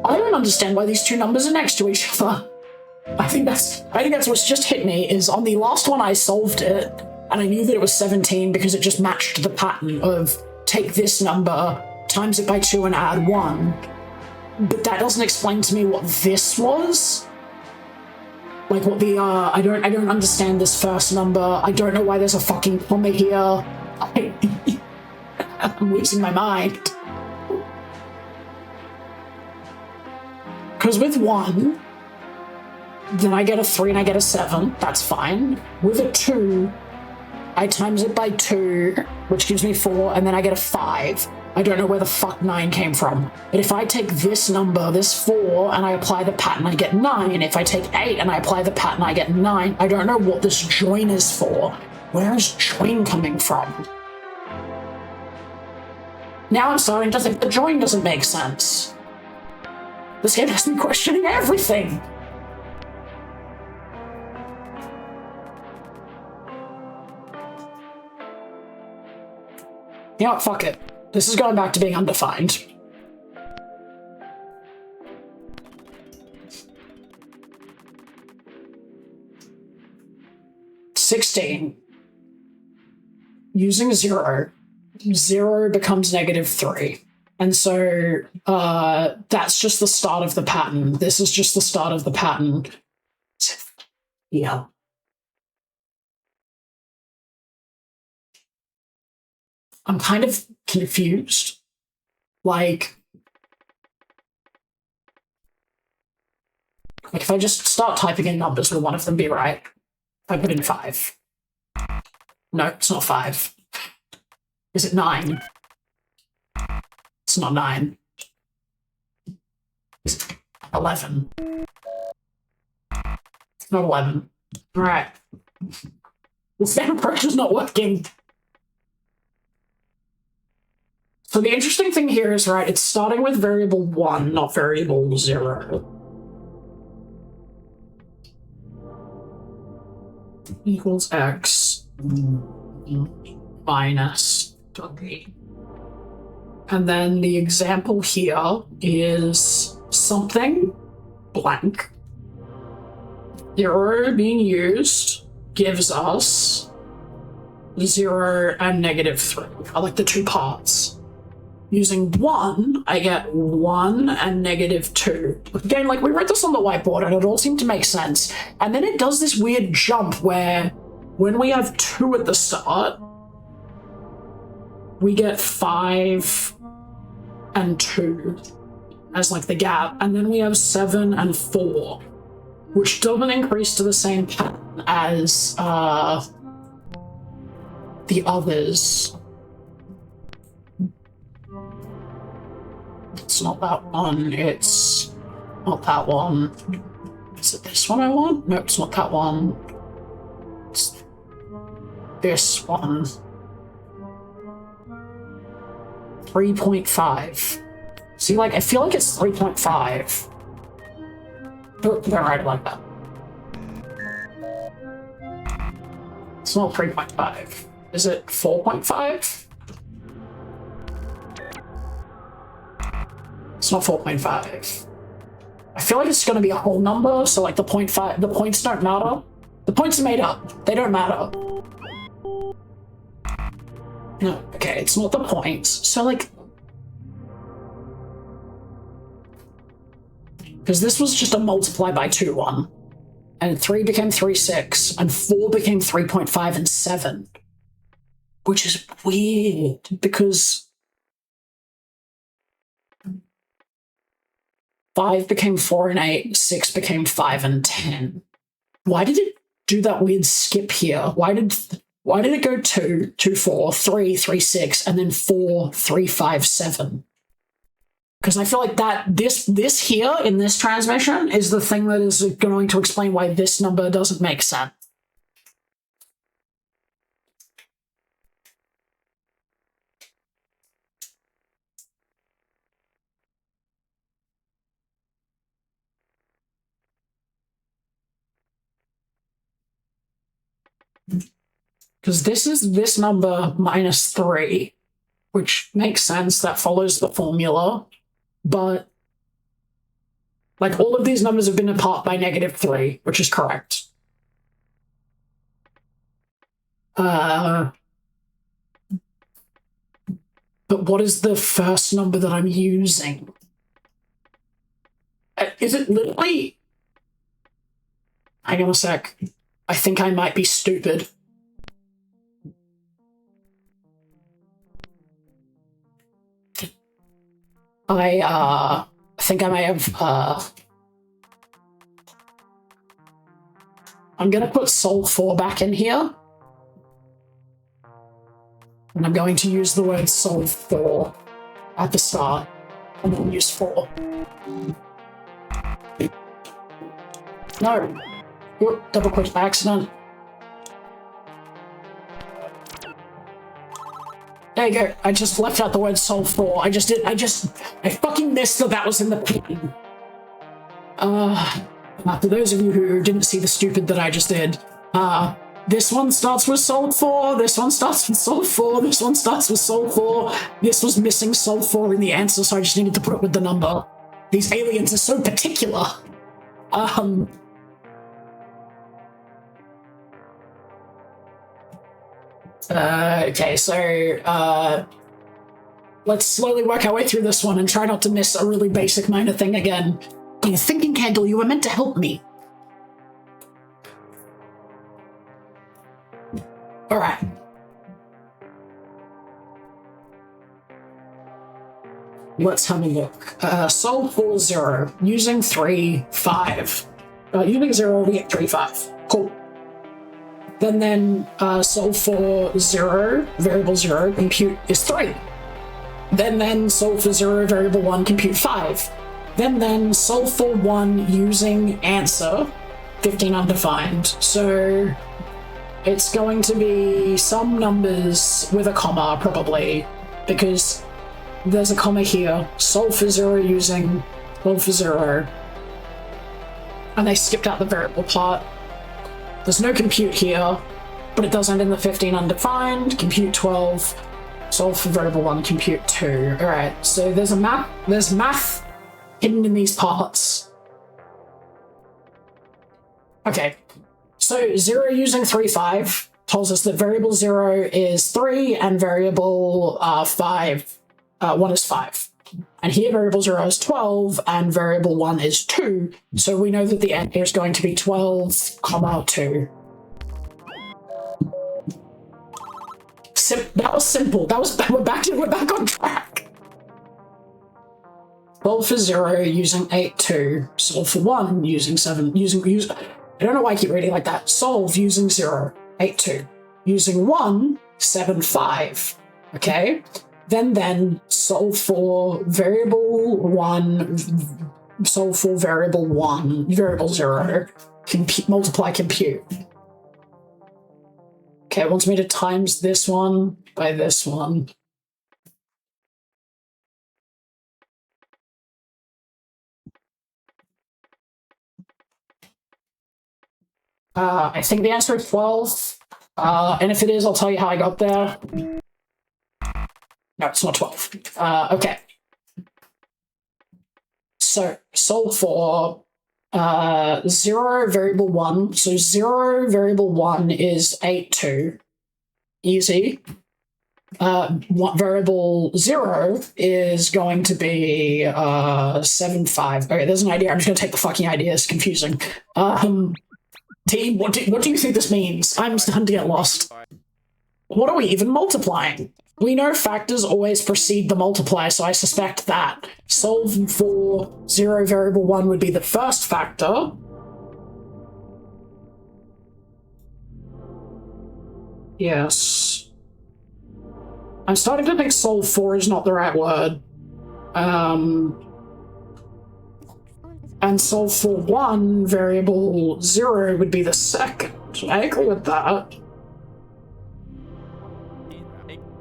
I don't understand why these two numbers are next to each other. I think that's what's just hit me, is on the last one I solved it, and I knew that it was 17 because it just matched the pattern of take this number, times it by 2 and add 1. But that doesn't explain to me what this was. Like what the, I don't understand this first number. I don't know why there's a fucking comma here. I'm losing my mind. Because with 1, then I get a 3 and I get a 7. That's fine. With a 2, I times it by 2, which gives me 4, and then I get a 5. I don't know where the fuck 9 came from. But if I take this number, this 4, and I apply the pattern, I get 9. If I take 8 and I apply the pattern, I get 9. I don't know what this join is for. Where is join coming from? Now I'm starting to think the join doesn't make sense. This game has me questioning everything. You know what, fuck it. This is going back to being undefined. (16) Using 0, 0 becomes -3. And so that's just the start of the pattern. This is just the start of the pattern. Yeah. I'm kind of confused. Like if I just start typing in numbers, will one of them be right? If I put in 5. No, it's not 5. Is it 9? It's not 9. Is it 11? It's not 11. All right. The same approach is not working. So the interesting thing here is, right, it's starting with variable 1, not variable 0. Equals x minus 3. And then the example here is something blank. 0 being used gives us 0 and -3. I like the two parts. Using 1, I get 1 and -2. Again, like, we read this on the whiteboard and it all seemed to make sense. And then it does this weird jump where when we have 2 at the start, we get 5 and 2 as, like, the gap. And then we have 7 and 4, which doesn't increase to the same pattern as the others. It's not that one, it's not that one. Is it this one I want? No, it's not that one. It's this one. 3.5. See, like, I feel like it's 3.5. Don't write it like that. It's not 3.5. Is it 4.5? It's it's not 4.5. I feel like it's going to be a whole number, so like the 0.5, the points don't matter. The points are made up. They don't matter. No, okay, it's not the points. So like... Because this was just a multiply by 2 one. And 3 became 3, 6. And 4 became 3.5 and 7. Which is weird, because... 5 became 4 and 8, 6 became 5 and 10. Why did it do that weird skip here? Why did it go 2, 2, 4, 3, 3, 6, and then 4, 3, 5, 7? Because I feel like that this here in this transmission is the thing that is going to explain why this number doesn't make sense. Because this is this number minus 3, which makes sense, that follows the formula, but like all of these numbers have been apart by -3, which is correct. But what is the first number that I'm using? Is it literally... Hang on a sec. I think I might be stupid. I think I may have, I'm gonna put Sol4 back in here. And I'm going to use the word Sol4 at the start. And then use 4. No! Whoop, double clicked by accident. There you go. I just left out the word Sol4. I fucking missed that was in the pin. For those of you who didn't see the stupid that I just did, this one starts with Sol4, this one starts with Sol4, this one starts with Sol4. This was missing Sol4 in the answer, so I just needed to put it with the number. These aliens are so particular. Okay, so, let's slowly work our way through this one and try not to miss a really basic minor thing again. You thinking candle, you were meant to help me. Alright. Let's have a look. Sol4 0, using 3, 5. Using 0, we get 3, 5. Cool. Then Sol4 0, variable 0, compute is 3. Then Sol4 0, variable 1, compute 5. Then Sol4 1 using answer, 15 undefined. So it's going to be some numbers with a comma, probably, because there's a comma here. Sol4 0 using Sol4 0. And they skipped out the variable part. There's no compute here, but it does end in the 15 undefined, compute 12, solve for variable 1, compute 2. Alright, so there's math hidden in these parts. Okay, so 0 using 3, 5 tells us that variable 0 is 3 and variable 1 is 5. And here variable 0 is 12 and variable 1 is 2, so we know that the answer is going to be 12, comma 2. That was simple. We're back on track. Solve for 0 using 8, 2. Solve for 1 using 7. I don't know why I keep reading like that. Solve using 0, 8, 2. Using 1, 7, 5. Okay? Then solve for variable 1, solve for variable 1, variable 0, multiply compute. Okay, it wants me to times this one by this one. I think the answer is 12. And if it is, I'll tell you how I got there. No, it's not 12. Okay. So solve for 0 variable 1. So 0 variable 1 is 8, 2. Easy. Variable 0 is going to be 7, 5. Okay, there's an idea. I'm just going to take the fucking idea. It's confusing. Team, what do you think this means? I'm starting to get lost. What are we even multiplying? We know factors always precede the multiplier, so I suspect that. Solve for 0 variable 1 would be the first factor. Yes. I'm starting to think solve for is not the right word. And solve for 1 variable 0 would be the second. I agree with that.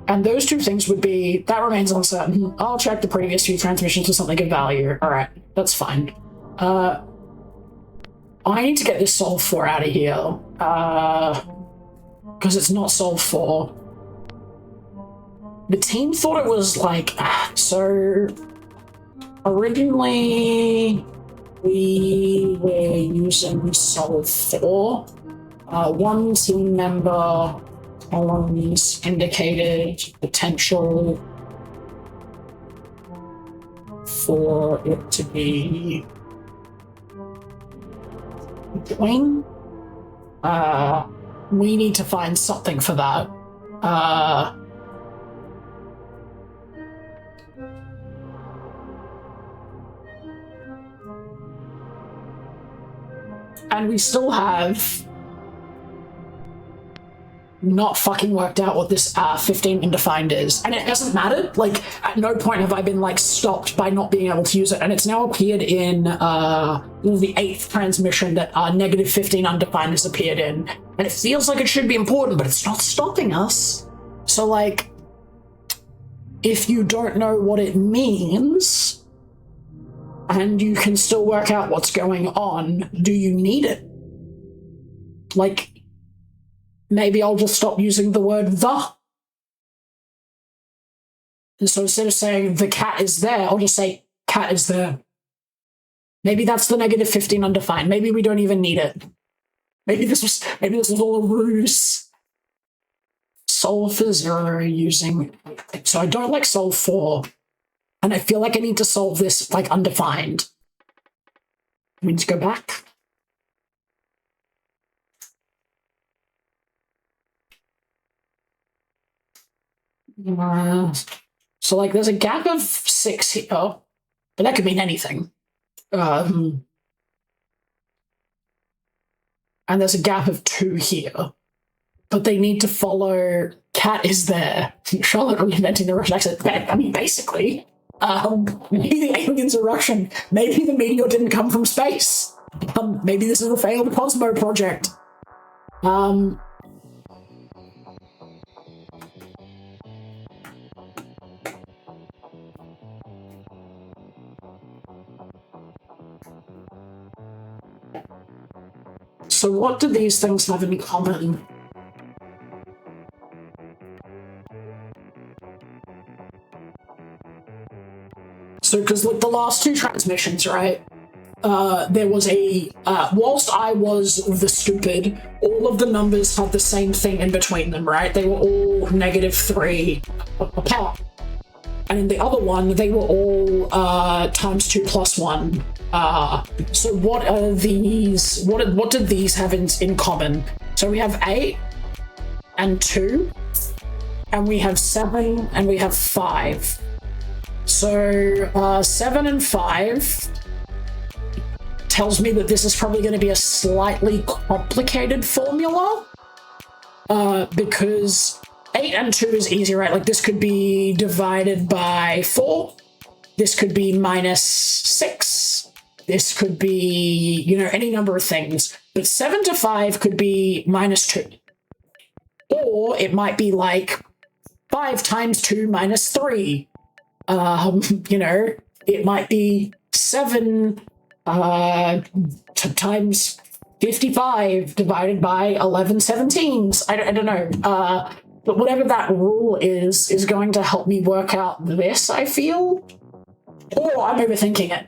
And those two things would be, that remains uncertain. I'll check the previous few transmissions for something of value. Alright, that's fine. I need to get this solve for out of here. Because it's not solve for. The team thought it was like, so originally we were using solve for. One team member columns indicated potential for it to be join. We need to find something for that. And we still have not fucking worked out what this 15 undefined is. And it hasn't mattered. Like, at no point have I been, like, stopped by not being able to use it. And it's now appeared in the 8th transmission that negative 15 undefined has appeared in. And it feels like it should be important, but it's not stopping us. So, like, if you don't know what it means, and you can still work out what's going on, do you need it? Like, maybe I'll just stop using the word the. And so instead of saying the cat is there, I'll just say cat is there. Maybe that's the negative 15 undefined. Maybe we don't even need it. Maybe this was all a ruse. Solve for 0 using. So I don't like solve for. And I feel like I need to solve this like undefined. I need to go back. So like there's a gap of 6 here, but that could mean anything. And there's a gap of 2 here, but they need to follow cat is there. Charlotte reinventing the Russian accent. I mean, basically, maybe the aliens are Russian. Maybe the meteor didn't come from space. Maybe this is a failed Cosmo project. So what do these things have in common? So, because like the last 2 transmissions, right? There was a, whilst I was the stupid, all of the numbers had the same thing in between them, right? They were all negative 3 apart. And in the other one, they were all times 2 plus 1. So what are these, what do these have in common? So we have 8 and 2, and we have 7 and we have 5. So 7 and 5 tells me that this is probably going to be a slightly complicated formula, because 8 and 2 is easy, right? Like this could be divided by 4. This could be minus 6. This could be, you know, any number of things. But 7 to 5 could be minus 2. Or it might be like 5 times 2 minus 3. You know, it might be 7 times 55 divided by 11 17s. I don't know. But whatever that rule is going to help me work out this, I feel. Or I'm overthinking it.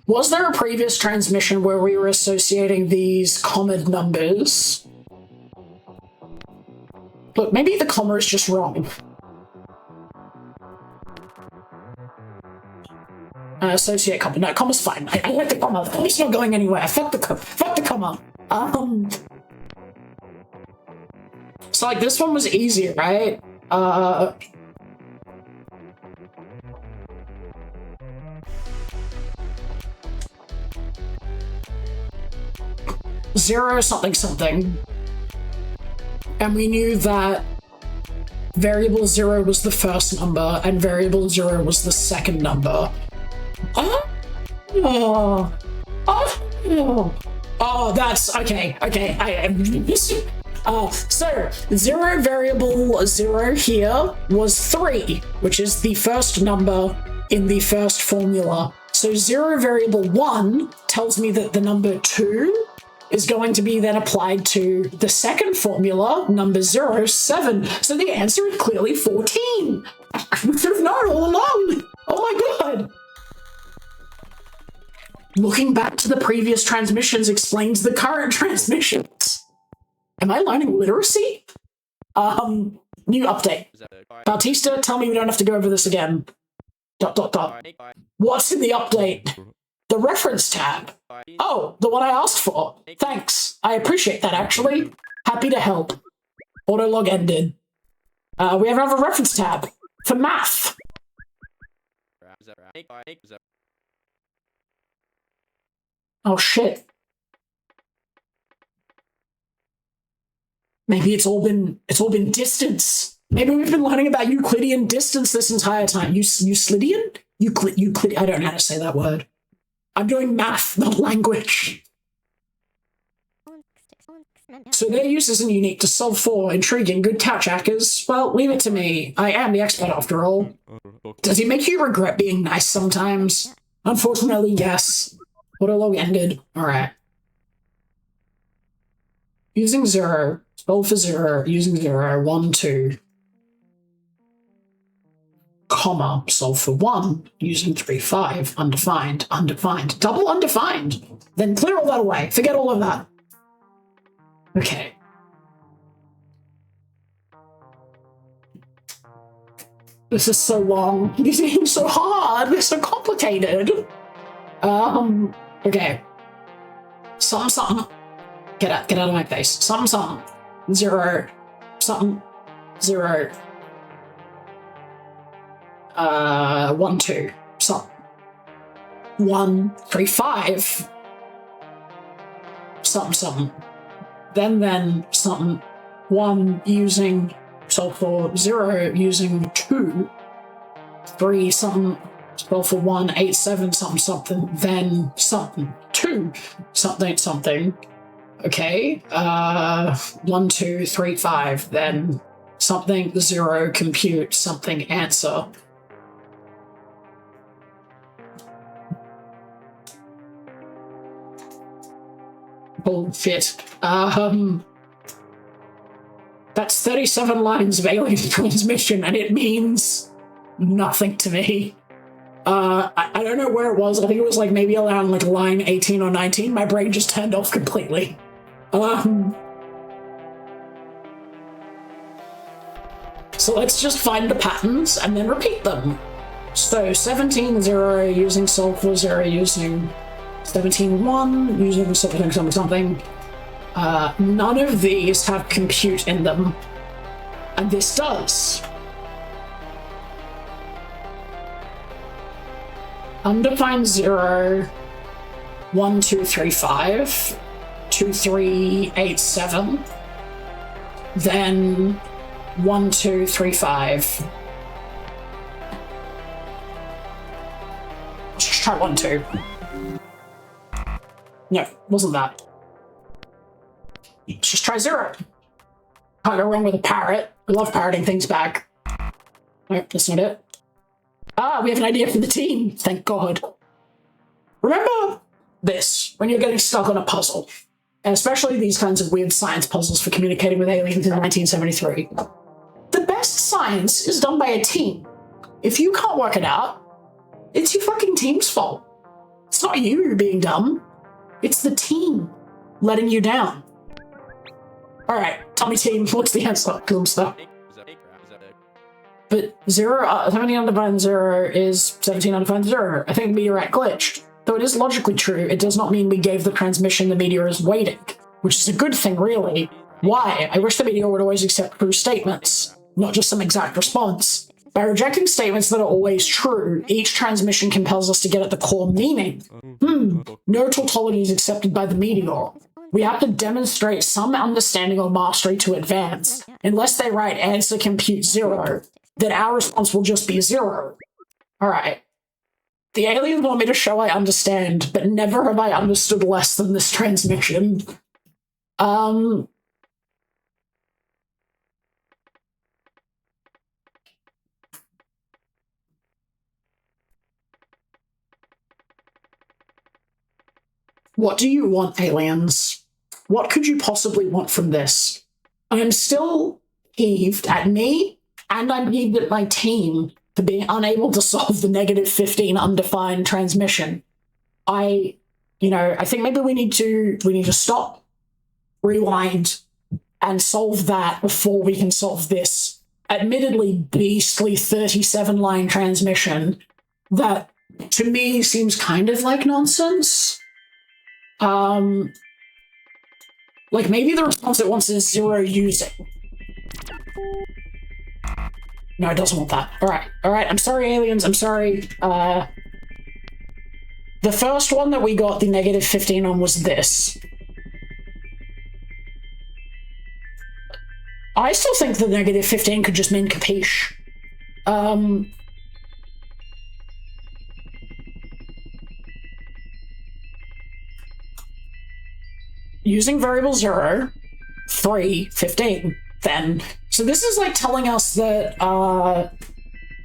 Was there a previous transmission where we were associating these common numbers? Look, maybe the comma is just wrong. Associate comma. No, comma's fine. I like the comma. The comma's not going anywhere. Fuck the comma. So like this one was easier, right? Zero something something. And we knew that variable 0 was the first number and variable 0 was the second number. Oh, that's okay. So 0 variable 0 here was 3, which is the first number in the first formula. So 0 variable 1 tells me that the number 2 is going to be then applied to the second formula, number 0, 7. So the answer is clearly 14. I should have known all along. Oh my god. Looking back to the previous transmissions explains the current transmissions. Am I learning literacy? New update. Bautista, tell me we don't have to go over this again. ... What's in the update? The reference tab. Oh, the one I asked for. Thanks. I appreciate that, actually. Happy to help. Autolog ended. We have another reference tab for math. Oh, shit. Maybe it's all been distance. Maybe we've been learning about Euclidean distance this entire time. Euclidean? Euclid. I don't know how to say that word. I'm doing math, not language. So their use isn't unique to solve for. Intriguing. Good catch, hackers. Well, leave it to me. I am the expert after all. Does he make you regret being nice sometimes? Unfortunately, yes. Autolog ended. Alright. Using 0. Solve for 0. Using 0. 1, 2. Comma, solve for 1, using 3, 5, undefined, double undefined. Then clear all that away. Forget all of that. Okay. This is so long. These names are so hard. They're so complicated. Okay. Something. Get out of my face. Something. 0. Something. 0. 1, 2, something. 1, 3, 5. Something. Then, something. 1 using solve for 0 using 2. 3, something. Solve for 1, 8, 7, something. Then, something. 2, something. Okay. 1, 2, 3, 5. Then, something, 0, compute, something, answer. Bullshit. That's 37 lines of alien transmission, and it means nothing to me. I don't know where it was. I think it was like maybe around like line 18 or 19. My brain just turned off completely. So let's just find the patterns and then repeat them. So 17, 0, using solve for 0, using 17, 1, using something. None of these have compute in them. And this does. Undefined 0, 1, 2, 3, 5, 2, 3, 8, 7. Then 1, 2, 3, 5. Let's just try 1, 2. No, wasn't that. Let's just try 0. Can't go wrong with a parrot. I love parroting things back. Nope, that's not it. Ah, we have an idea for the team. Thank God. Remember this when you're getting stuck on a puzzle, and especially these kinds of weird science puzzles for communicating with aliens in 1973. The best science is done by a team. If you can't work it out, it's your fucking team's fault. It's It's not you being dumb. It's the team letting you down. All right, tell me, team, what's the answer? Cool stuff. But 17 undefined 0 is 17 undefined 0. I think meteorite glitched. Though it is logically true, it does not mean we gave the transmission the meteor is waiting, which is a good thing, really. Why? I wish the meteor would always accept true statements, not just some exact response. By rejecting statements that are always true, each transmission compels us to get at the core meaning. No tautology is accepted by the meteor. We have to demonstrate some understanding or mastery to advance. Unless they write answer compute 0, then our response will just be 0. Alright. The aliens want me to show I understand, but never have I understood less than this transmission. What do you want, aliens? What could you possibly want from this? I'm still peeved at me, and I'm peeved at my team for being unable to solve the -15 undefined transmission. I think maybe we need to stop, rewind, and solve that before we can solve this admittedly beastly 37-line transmission that, to me, seems kind of like nonsense. Like, maybe the response it wants is 0 using. No, it doesn't want that. Alright, I'm sorry, aliens, I'm sorry. The first one that we got the -15 on was this. I still think the -15 could just mean capiche. Using variable 0, 3, 15, then. So this is like telling us that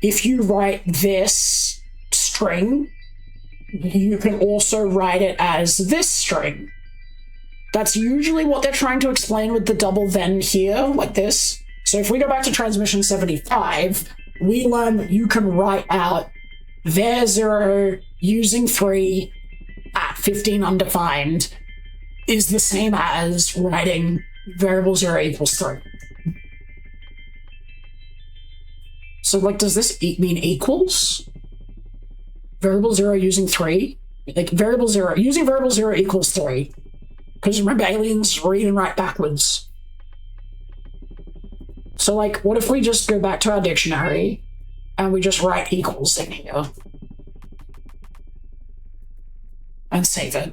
if you write this string, you can also write it as this string. That's usually what they're trying to explain with the double then here, like this. So if we go back to transmission 75, we learn that you can write out var 0 using 3 at 15 undefined is the same as writing variable 0 equals 3. So, like, does this mean equals? Variable 0 using 3? Like, using variable 0 equals 3. Because remember, aliens read and write backwards. So, like, what if we just go back to our dictionary and we just write equals in here? And save it.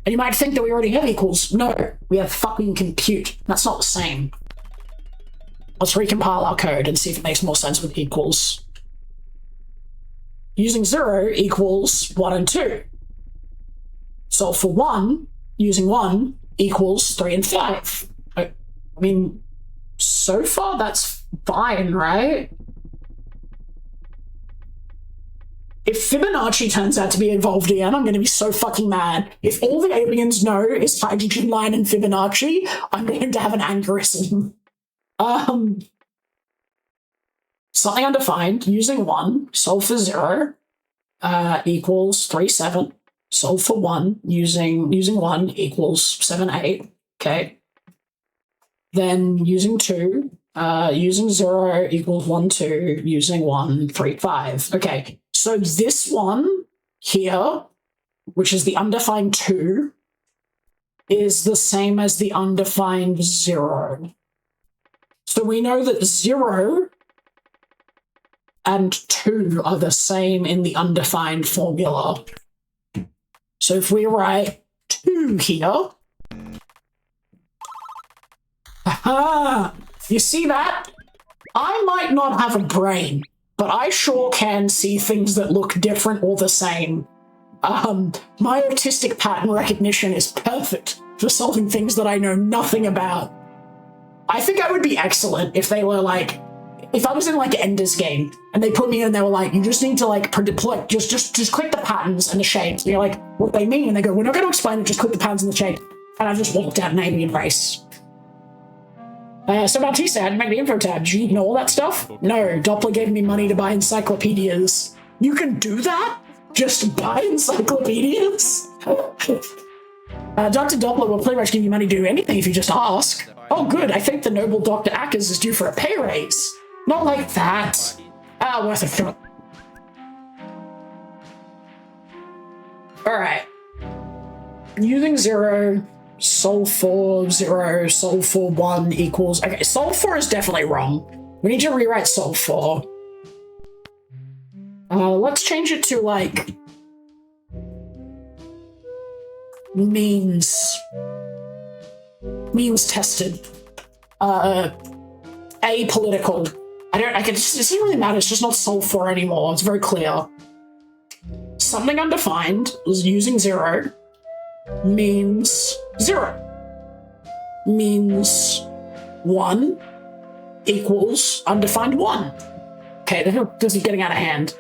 And you might think that we already have equals. No, we have fucking compute. That's not the same. Let's recompile our code and see if it makes more sense with equals. Using 0 equals 1 and 2. Solve for 1, using 1 equals 3 and 5. I mean, so far that's fine, right? If Fibonacci turns out to be involved again, I'm going to be so fucking mad. If all the aliens know is hydrogen line and Fibonacci, I'm going to have an aneurysm. Something undefined, using 1, solve for 0, equals 3, 7. Solve for 1, using 1 equals 7, 8. Okay. Then using 2, using 0 equals 1, 2, using 1, 3, 5. Okay. So this one here, which is the undefined 2, is the same as the undefined 0. So we know that 0 and 2 are the same in the undefined formula. So if we write 2 here, aha! You see that? I might not have a brain, but I sure can see things that look different or the same. My autistic pattern recognition is perfect for solving things that I know nothing about. I think I would be excellent if they were like, if I was in like Ender's Game and they put me in and they were like, you just need to like just click the patterns and the shapes. And you're like, what they mean? And they go, we're not going to explain it, just click the patterns and the shape. And I just walked out an alien race. So Bautista had to make the info tab. Did you ignore all that stuff? No, Doppler gave me money to buy encyclopedias. You can do that? Just buy encyclopedias? Dr. Doppler will pretty much give you money to do anything if you just ask. Oh good, I think the noble Dr. Ackers is due for a pay raise. Not like that. Worth a shot. Alright. Using 0, Sol 4, 0, Sol 4, 1 equals... Okay, Sol 4 is definitely wrong. We need to rewrite Sol 4. Let's change it to, like... means tested. Apolitical. It doesn't really matter, it's just not Sol 4 anymore, it's very clear. Something undefined is using 0 means 0. Means 1 equals undefined 1. Okay, this is getting out of hand.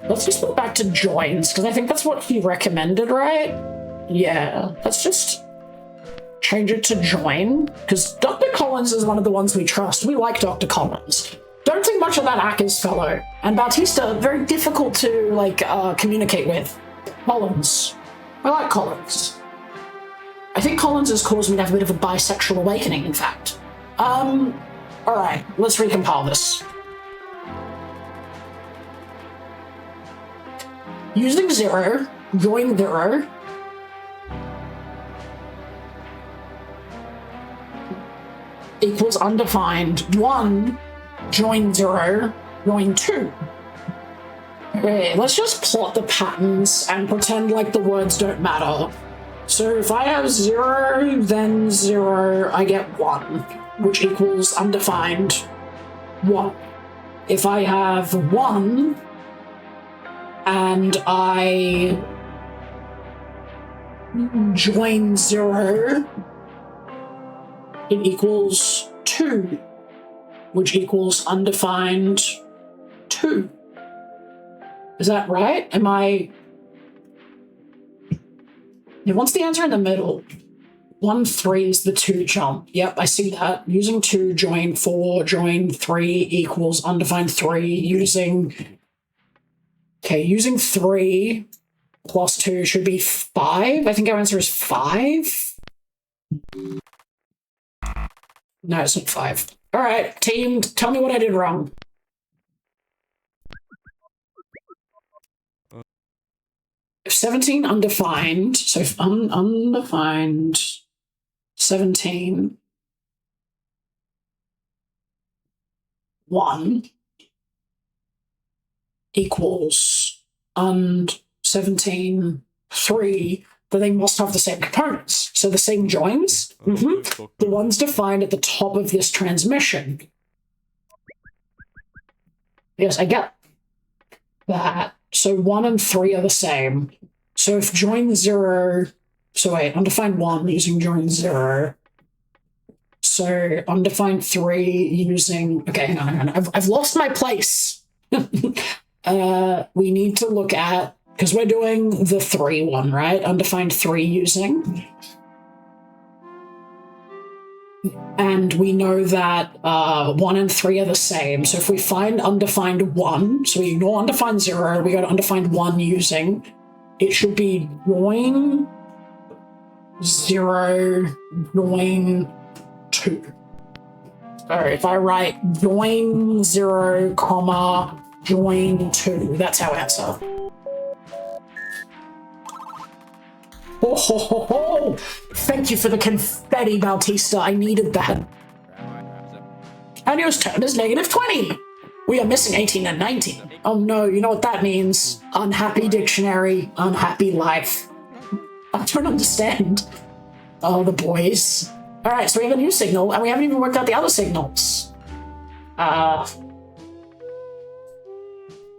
Let's just go back to joins, because I think that's what he recommended, right? Yeah, let's just change it to join, because Dr. Collins is one of the ones we trust. We like Dr. Collins. Don't think much of that Ackers fellow. And Bautista, very difficult to, like, communicate with. Collins. I like Collins. I think Collins has caused me to have a bit of a bisexual awakening, in fact. Alright, let's recompile this. Using 0, join 0. Equals undefined 1, join 0, join 2. Okay, let's just plot the patterns and pretend like the words don't matter. So if I have 0, then 0, I get 1, which equals undefined 1. If I have 1, and I join 0, it equals 2, which equals undefined 2. Is that right? Am I... Yeah, what's the answer in the middle? 1, 3 is the 2 jump. Yep, I see that. Using 2, join 4, join 3 equals undefined 3. Using 3 plus 2 should be 5. I think our answer is 5. No, it's not 5. All right, team, tell me what I did wrong. If 17 undefined, so if undefined 17 1 equals 17 3, then they must have the same components. So the same joins, the ones defined at the top of this transmission. Yes, I get that. So 1 and 3 are the same. So if join 0, so wait, undefined 1 using join 0. So undefined 3 using, okay, hang on. I've lost my place. We need to look at, because we're doing the 3 one, right? Undefined 3 using. And we know that 1 and 3 are the same. So if we find undefined 1, so we ignore undefined 0, we go to undefined 1 using, it should be join 0, join 2. So if I write join 0, comma, join 2, that's our answer. Oh, ho, ho, ho. Thank you for the confetti, Bautista. I needed that. Annual's turn is -20. We are missing 18 and 19. Oh no, you know what that means. Unhappy dictionary, unhappy life. I don't understand. Oh, the boys. Alright, so we have a new signal, and we haven't even worked out the other signals.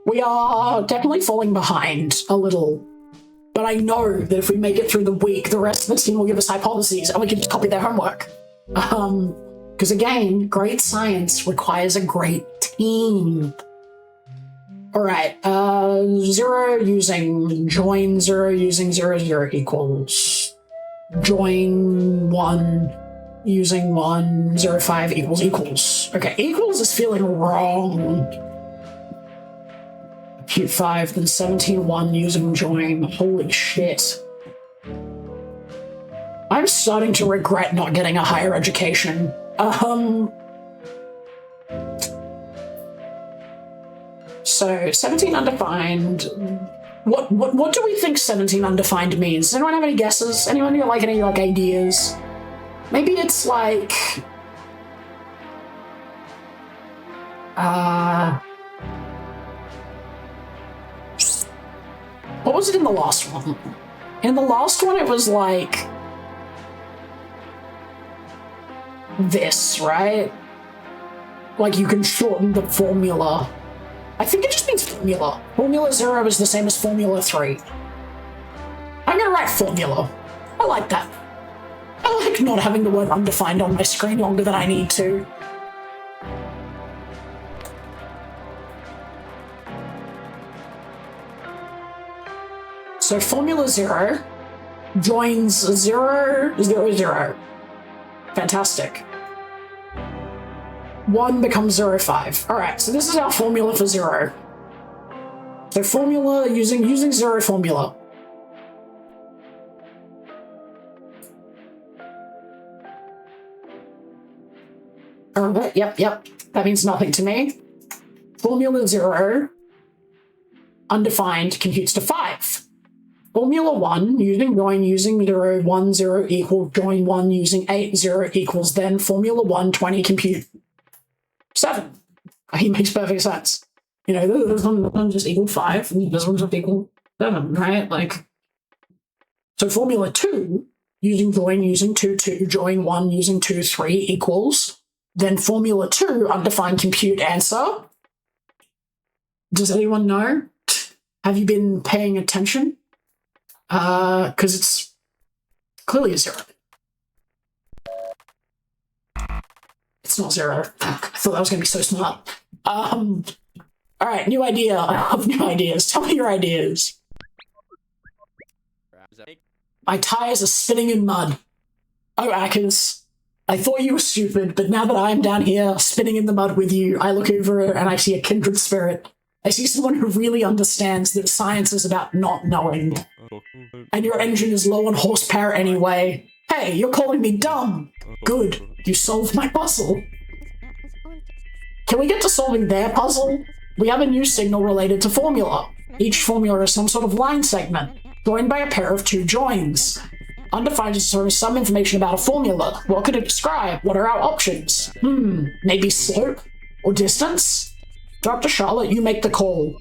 We are definitely falling behind a little. But I know that if we make it through the week, the rest of the team will give us hypotheses and we can just copy their homework. Because again, great science requires a great team. All right, 0 using join 0 using 0, 0 equals join 1 using 1, 0, 5 equals equals. Okay, equals is feeling wrong. Compute 5, then 17, 1 using join. Holy shit. I'm starting to regret not getting a higher education. So 17 undefined. What do we think 17 undefined means? Does anyone have any guesses? Anyone got like any like ideas? Maybe it's like what was it in the last one? In the last one it was like this, right? Like you can shorten the formula. I think it just means formula. Formula 0 is the same as Formula 3. I'm gonna write formula. I like that. I like not having the word undefined on my screen longer than I need to. So Formula 0 joins 0, 0, 0. Fantastic. 1 becomes 0, 5. Alright, so this is our formula for 0. So formula, using 0 formula. Alright, yep. That means nothing to me. Formula 0, undefined, computes to 5. Formula 1, using join, using 0, 1, 0 equals join 1, using 8, 0 equals then Formula 1, 20 compute 7. He makes perfect sense. You know, this one just equal 5, and this one just equal 7, right? Like, so Formula 2, using join, using 2, 2, join 1, using 2, 3 equals, then Formula 2, undefined compute answer. Does anyone know? Have you been paying attention? Because it's clearly a 0. It's not 0. I thought that was going to be so smart. Alright, new idea. I love new ideas. Tell me your ideas. My tires are spinning in mud. Oh, Akers. I thought you were stupid, but now that I'm down here spinning in the mud with you, I look over and I see a kindred spirit. I see someone who really understands that science is about not knowing. And your engine is low on horsepower anyway. Hey, you're calling me dumb. Good, you solved my puzzle. Can we get to solving their puzzle? We have a new signal related to formula. Each formula is some sort of line segment, joined by a pair of 2 joins. Undefined is some information about a formula. What could it describe? What are our options? Maybe slope? Or distance? Dr. Charlotte, you make the call.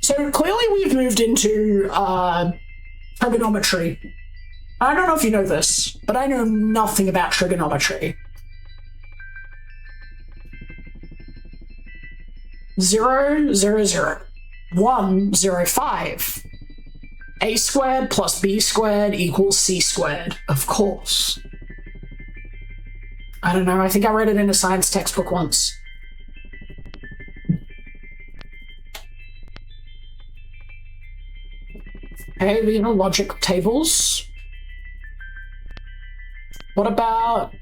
So clearly we've moved into trigonometry. I don't know if you know this, but I know nothing about trigonometry. 0, 0, 0. 1, 0, 5. A squared plus B squared equals C squared. Of course. I don't know, I think I read it in a science textbook once. Okay, you know, logic tables. What about...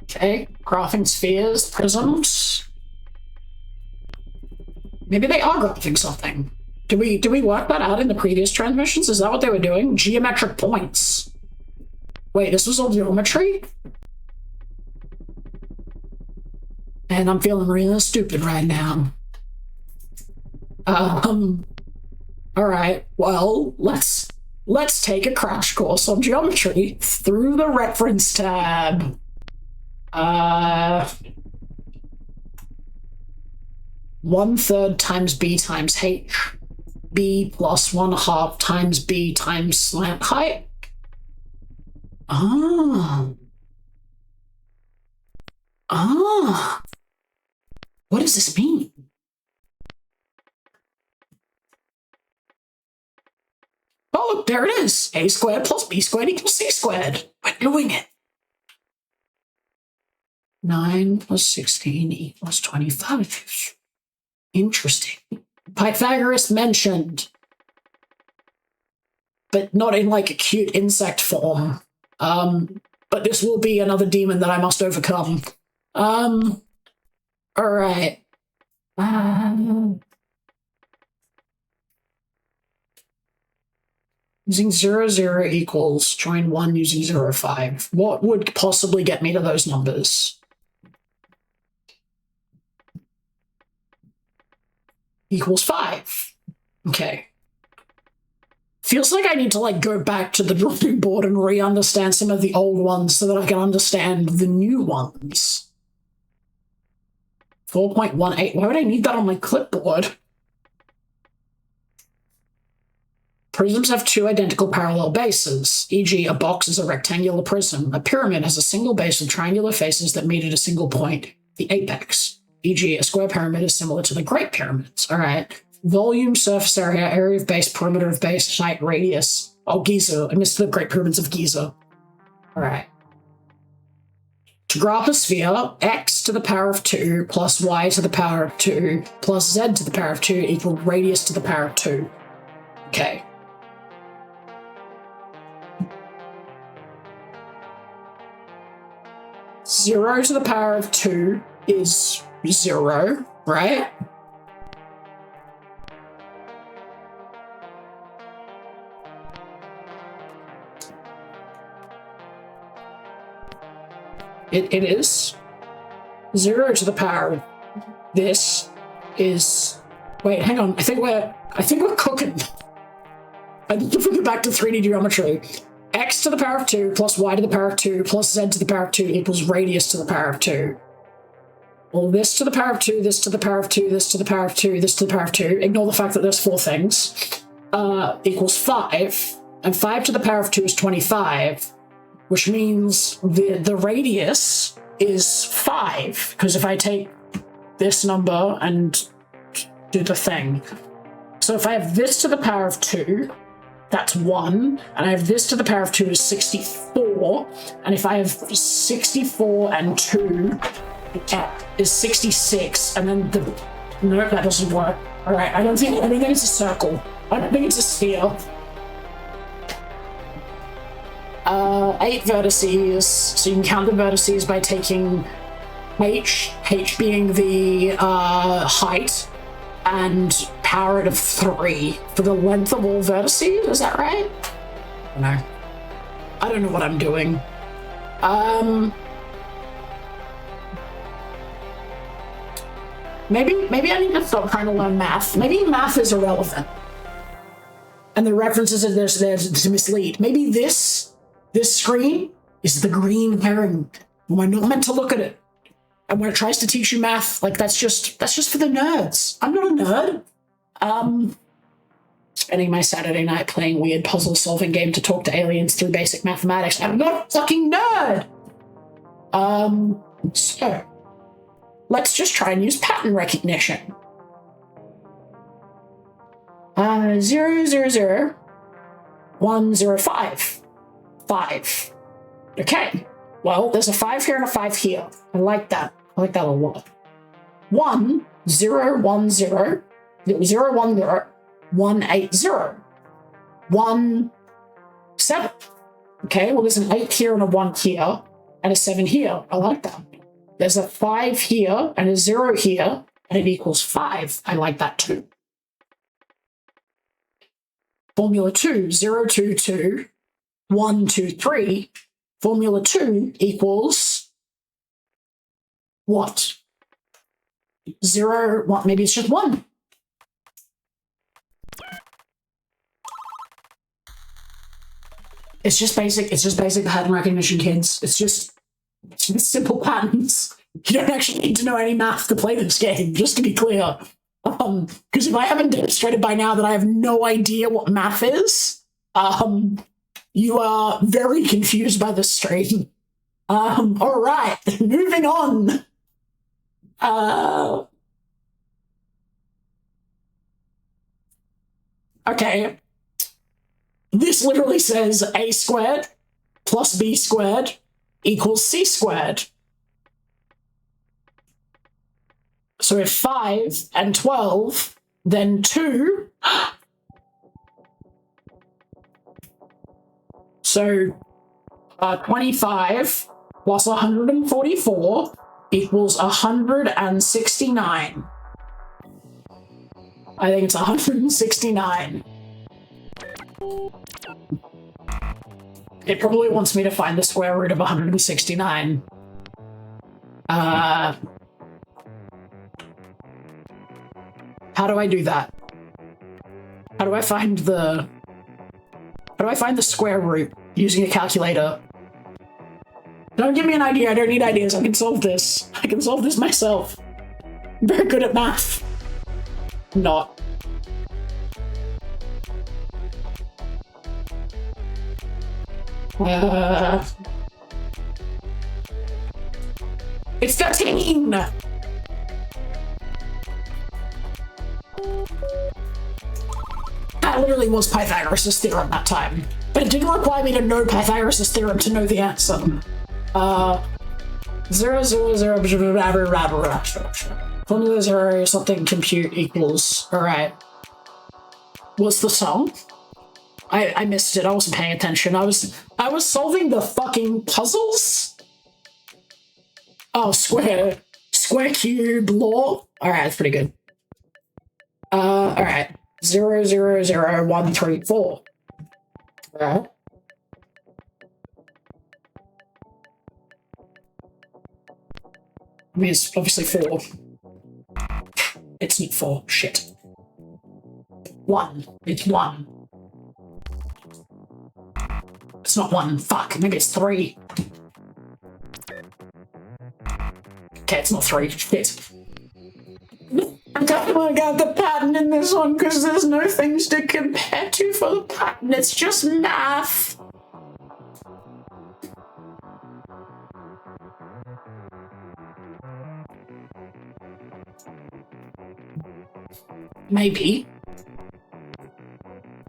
Okay, graphing spheres, prisms. Maybe they are graphing something. Do we work that out in the previous transmissions? Is that what they were doing? Geometric points. Wait, this was all geometry? And I'm feeling really stupid right now. Alright, well, let's take a crash course on geometry through the reference tab. 1/3 times b times h. B plus 1/2 times b times slant height. What does this mean? Oh, look, there it is. A squared plus b squared equals c squared. We're doing it. 9 plus 16 equals 25. Interesting. Pythagoras mentioned, but not in like a cute insect form. But this will be another demon that I must overcome. All right. Using 0, 0 equals, join 1 using 0, 5. What would possibly get me to those numbers? Equals 5. Okay. Feels like I need to like go back to the drawing board and re-understand some of the old ones so that I can understand the new ones. 4.18. Why would I need that on my clipboard? Prisms have two identical parallel bases, e.g. a box is a rectangular prism. A pyramid has a single base with triangular faces that meet at a single point, the apex. E.g. a square pyramid is similar to the Great Pyramids. All right. Volume, surface area, area of base, perimeter of base, height, radius. Oh, Giza. I missed the Great Pyramids of Giza. All right. To graph a sphere, x to the power of 2 plus y to the power of 2 plus z to the power of 2 equals radius to the power of 2. Okay. Zero to the power of 2 is 0, right? It is. 0 to the power of this is... Wait, hang on. I think we're cooking. I need to bring it back to 3D geometry. X to the power of 2 plus y to the power of 2 plus z to the power of 2 equals radius to the power of 2. Well, this to the power of 2, this to the power of 2, this to the power of 2, this to the power of 2, ignore the fact that there's 4 things, equals 5. And 5 to the power of 2 is 25, which means the radius is 5, because if I take this number and do the thing. So if I have this to the power of 2, that's 1, and I have this to the power of 2 is 64, and if I have 64 and 2 is 66, and then nope, that doesn't work. All right, I don't think it's a circle. I don't think it's a sphere. 8 vertices, so you can count the vertices by taking h being the height, and power it of 3 for the length of all vertices, is that right? No. I don't know what I'm doing. Maybe I need to stop trying to learn math. Maybe math is irrelevant. And the references are there to mislead. Maybe this screen is the green herring. We're not meant to look at it. And when it tries to teach you math, like that's just for the nerds. I'm not a nerd. Spending my Saturday night playing weird puzzle-solving game to talk to aliens through basic mathematics. I'm not a fucking nerd. So let's just try and use pattern recognition. 0, 0, 0, 1, 0, 5. 5. Okay. Well, there's a 5 here and a 5 here. I like that. I like that a lot. 1, 0, 1, 0, 0, 1, 0, 1, 8, 0. 1, 7. Okay, well, there's an 8 here and a 1 here, and a 7 here. I like that. There's a 5 here and a 0 here, and it equals 5. I like that too. Formula 2, 0, 2, 2, 1, 2, 3. Formula 2 equals what? 0, 1, maybe it's just 1. It's just basic pattern recognition, kids. It's just simple patterns. You don't actually need to know any math to play this game, just to be clear. Because if I haven't demonstrated by now that I have no idea what math is, you are very confused by this stream. All right, moving on. Okay. This literally says a squared plus b squared equals c squared. So if 5 and 12, then 2. So 25 plus 144 equals 169. I think it's 169. It probably wants me to find the square root of 169. How do I do that? How do I find the square root using a calculator? Don't give me an idea. I don't need ideas. I can solve this. I can solve this myself. I'm very good at math. Not. It's 13! That literally was Pythagoras' theorem that time. But it didn't require me to know Pythagoras' theorem to know the answer. 0, 0, 0, formula 0, something compute equals. Alright. What's the song? I missed it. I wasn't paying attention. I was solving the fucking puzzles? Oh, square cube law? Alright, that's pretty good. Alright. 0, 0, 0, 1, 3, 4. Alright. I mean, it's obviously 4. It's not 4. Shit. 1. It's 1. It's not 1. Fuck. Maybe it's 3. Okay, it's not 3. Shit. I don't work out the pattern in this one because there's no things to compare to for the pattern. It's just math. Maybe.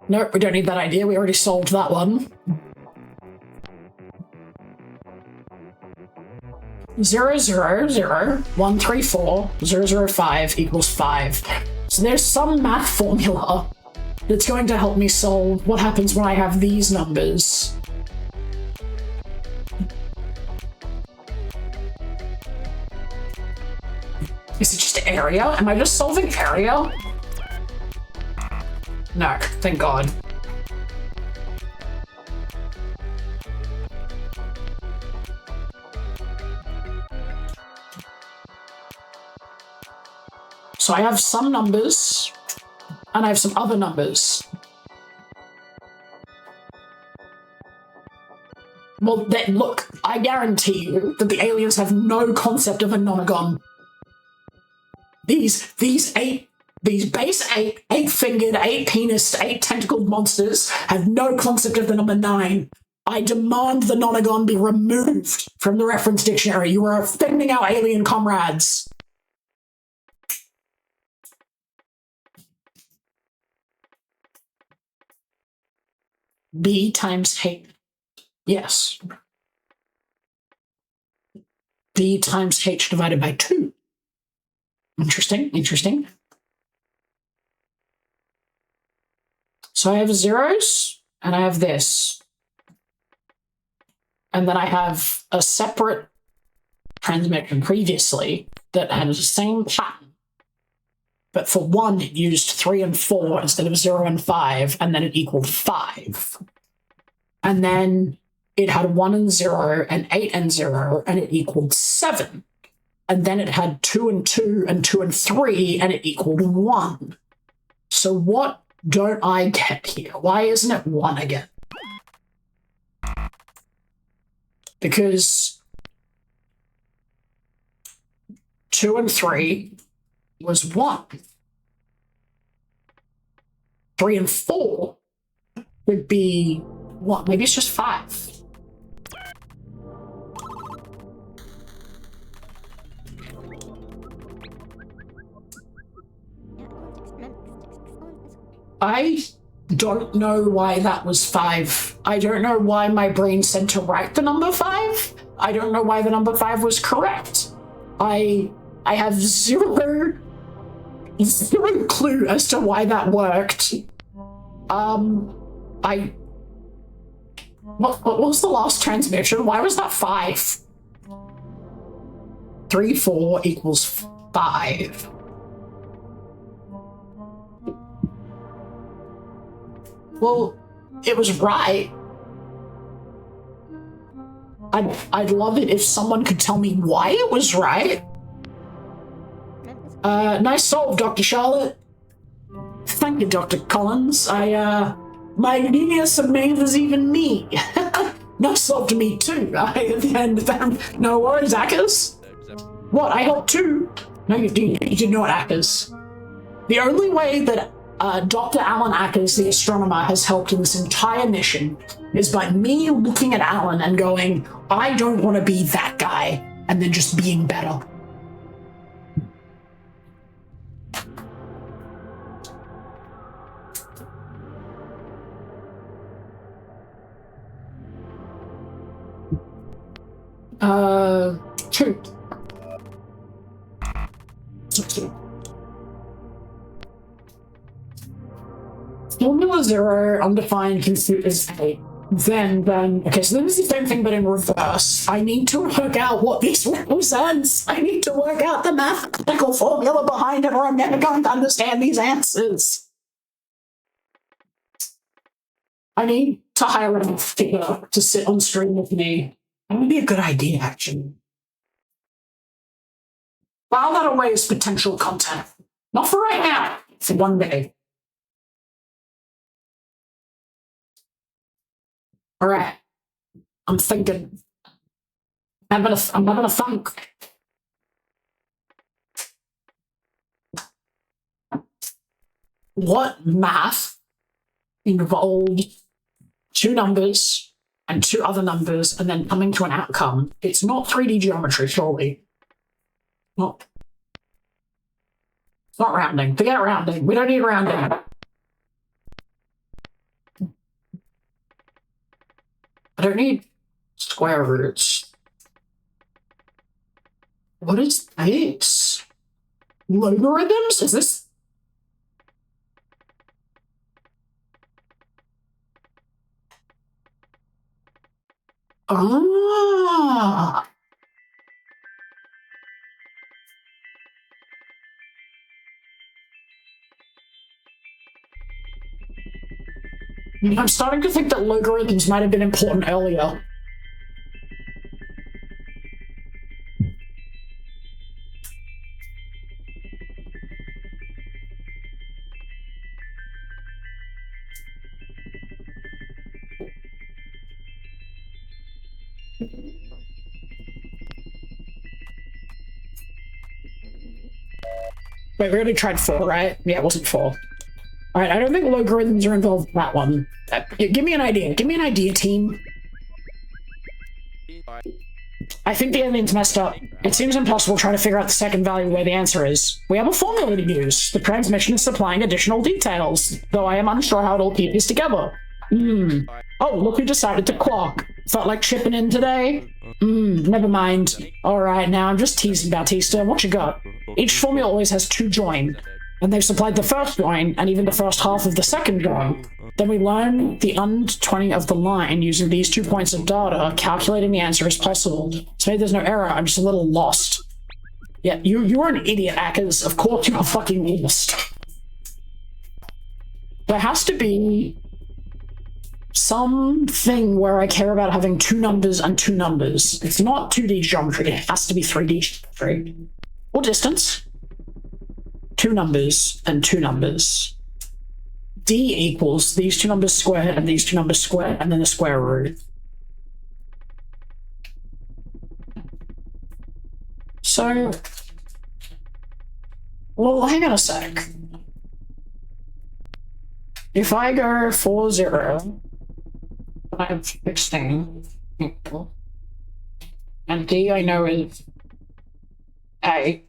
Nope, we don't need that idea. We already solved that one. 0, 0, 0, 1, 3, 4, 0, 0, 5 equals 5. So there's some math formula that's going to help me solve what happens when I have these numbers. Is it just area? Am I just solving area? No, thank God. So I have some numbers, and I have some other numbers. Well, then look, I guarantee you that the aliens have no concept of a nonagon. These base 8, 8-fingered, 8-penised, 8-tentacled monsters have no concept of the number 9. I demand the nonagon be removed from the reference dictionary. You are offending our alien comrades. B times H. Yes. B times H divided by 2. Interesting, interesting. So I have zeros, and I have this. And then I have a separate transmission previously that had the same pattern. But for 1, it used 3 and 4 instead of 0 and 5, and then it equaled 5. And then it had 1 and 0, and 8 and 0, and it equaled 7. And then it had 2 and 2, and 2 and 3, and it equaled 1. So what don't I get here? Why isn't it 1 again? Because 2 and 3 was 1. 3 and 4 would be what? Maybe it's just 5. I don't know why that was 5. I don't know why my brain said to write the number 5. I don't know why the number 5 was correct. I I have zero clue as to why that worked. What was the last transmission? Why was that 5? 3, 4 equals 5. Well, it was right. I'd love it if someone could tell me why it was right. Nice solve, Dr. Charlotte. Thank you, Dr. Collins. My genius amazes even me. Nice solve to me too. No worries, Akers. What, I helped too? No, you did not, Akers. The only way that Dr. Alan Akers, the astronomer, has helped in this entire mission is by me looking at Alan and going, I don't want to be that guy, and then just being better. Two. Formula 0 undefined conceit is 8. Then, okay, so this is the same thing but in reverse. I need to work out what this represents. I need to work out the mathematical formula behind it, or I'm never going to understand these answers. I need to hire a figure to sit on stream with me. That would be a good idea, actually. File that away as potential content. Not for right now, for one day. All right. I'm thinking. I'm having a think. What math involved 2 numbers and 2 other numbers and then coming to an outcome? It's not 3D geometry, surely. Not. It's not rounding. Forget rounding. We don't need rounding. I don't need square roots. What is this? Logarithms? Is this? Ah. I'm starting to think that logarithms might have been important earlier. Wait, we already tried 4, right? Yeah, it wasn't 4. Alright, I don't think logarithms are involved in that one. Give me an idea. Give me an idea, team. I think the alien's messed up. It seems impossible trying to figure out the second value where the answer is. We have a formula to use. The transmission is supplying additional details, though I am unsure how it'll keep these together. Oh, look who decided to clock. Felt like chipping in today? Never mind. Alright, now I'm just teasing, Bautista. What you got? Each formula always has 2 join, and they've supplied the first join, and even the first half of the second join. Then we learn the und20 of the line using these 2 points of data, calculating the answer as possible. So maybe there's no error, I'm just a little lost. Yeah, you're an idiot, Akers. Of course you're fucking lost. There has to be something where I care about having 2 numbers and 2 numbers. It's not 2D geometry, it has to be 3D geometry. Or distance. 2 numbers and 2 numbers. D equals these 2 numbers squared and these 2 numbers squared, and then the square root. So, well, hang on a sec. If I go 4, 0, 5, 16, and D I know is 8,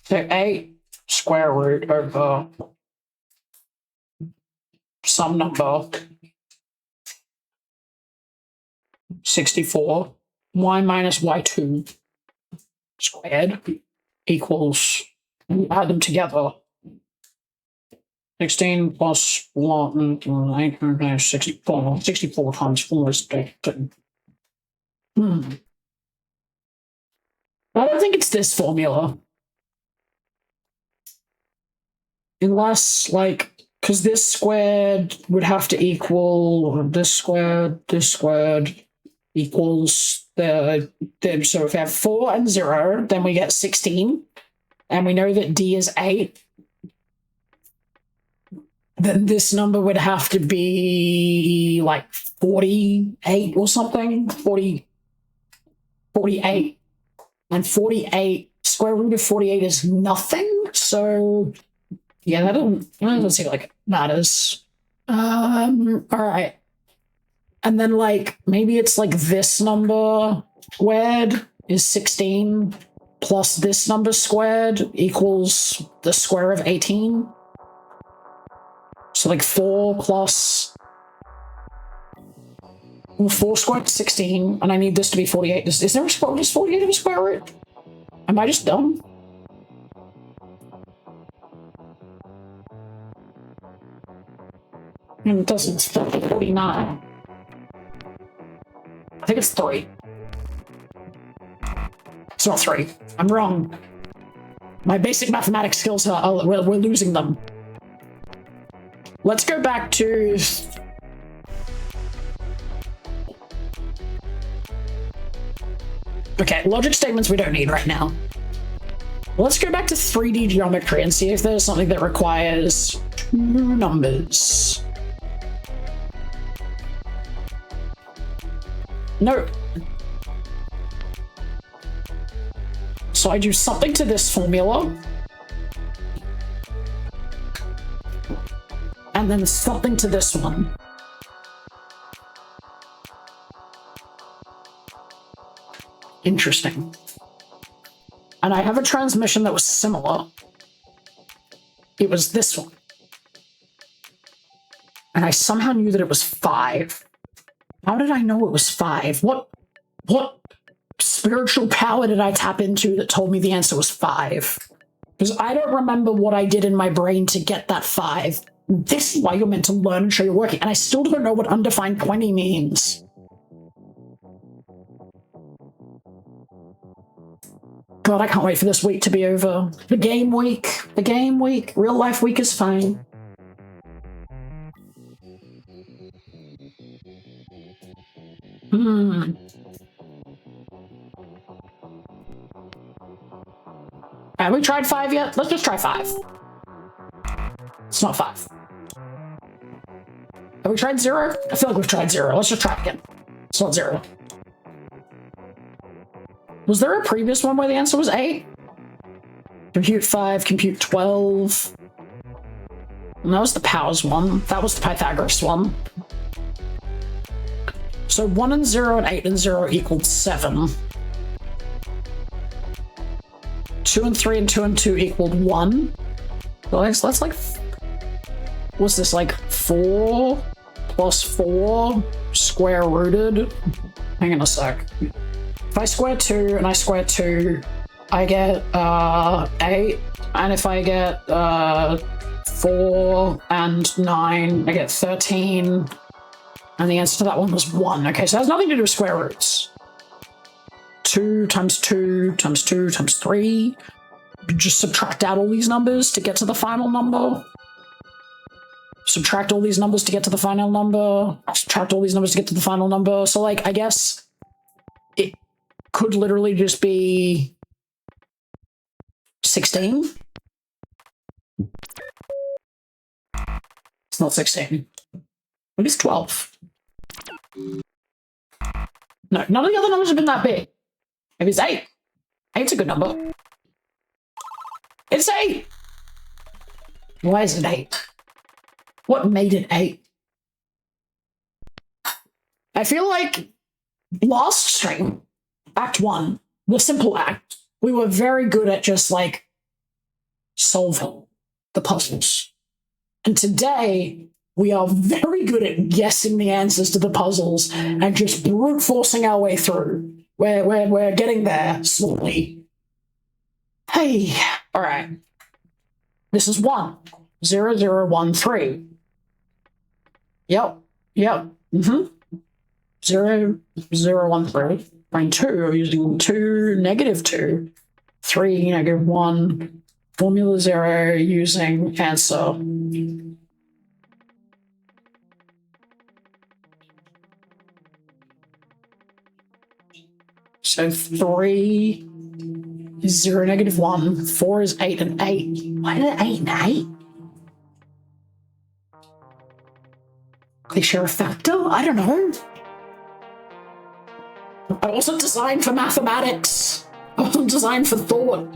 so 8 square root over some number 64, y minus y2 squared equals, and add them together. 16 plus 1, 64. 64 times 4 is 13. I don't think it's this formula. Unless, like, because this squared would have to equal this squared equals the so if we have 4 and 0, then we get 16. And we know that D is 8. Then this number would have to be like 48 or something. 48. And 48, square root of 48 is nothing. So yeah, that doesn't seem like it matters. Alright. And then like maybe it's like this number squared is 16 plus this number squared equals the square of 18. So like 4 plus 4 squared is 16, and I need this to be 48. Is there a square root? Is 48 of a square root? Am I just dumb? It doesn't. It's 49. I think it's 3. It's not 3. I'm wrong. My basic mathematics skills we're losing them. Let's go back to... Okay, logic statements we don't need right now. Let's go back to 3D geometry and see if there's something that requires 2 numbers. No. So I do something to this formula. And then something to this one. Interesting. And I have a transmission that was similar. It was this one. And I somehow knew that it was 5. How did I know it was 5? What spiritual power did I tap into that told me the answer was 5? Because I don't remember what I did in my brain to get that 5. This is why you're meant to learn and show you're working. And I still don't know what undefined 20 means. God, I can't wait for this week to be over. The game week. The game week. Real life week is fine. Have we tried 5 yet? Let's just try 5. It's not 5. Have we tried 0? I feel like we've tried 0. Let's just try it again. It's not 0. Was there a previous one where the answer was 8? Compute 5, compute 12. And that was the powers one. That was the Pythagoras one. So 1 and 0 and 8 and 0 equaled 7. 2 and 3 and 2 and 2 equaled 1. So let's like... What's this, like 4 plus 4 square rooted? Hang on a sec. If I square 2 and I square 2, I get 8. And if I get 4 and 9, I get 13. And the answer to that one was 1. Okay, so it has nothing to do with square roots. 2 times 2 times 2 times 3. Just subtract out all these numbers to get to the final number. Subtract all these numbers to get to the final number. Subtract all these numbers to get to the final number. So, like, I guess it could literally just be 16. It's not 16. Maybe it's 12. No, none of the other numbers have been that big. Maybe it's 8. 8's a good number. It's 8! Why is it 8? What made it 8? I feel like last stream, Act 1, the simple act, we were very good at just, like, solving the puzzles. And today, we are very good at guessing the answers to the puzzles and just brute forcing our way through. We're getting there slowly. Hey, all right. This is 1, 0, 0, 1, 3. Yep, yep. 0, 0, 1, 3. Line 2, using 2, -2. 3, -1. Formula 0, using answer. So 3 is 0, -1. 4 is 8 and 8. Why did 8 and 8? They share a factor? I don't know. I wasn't designed for mathematics. I wasn't designed for thought.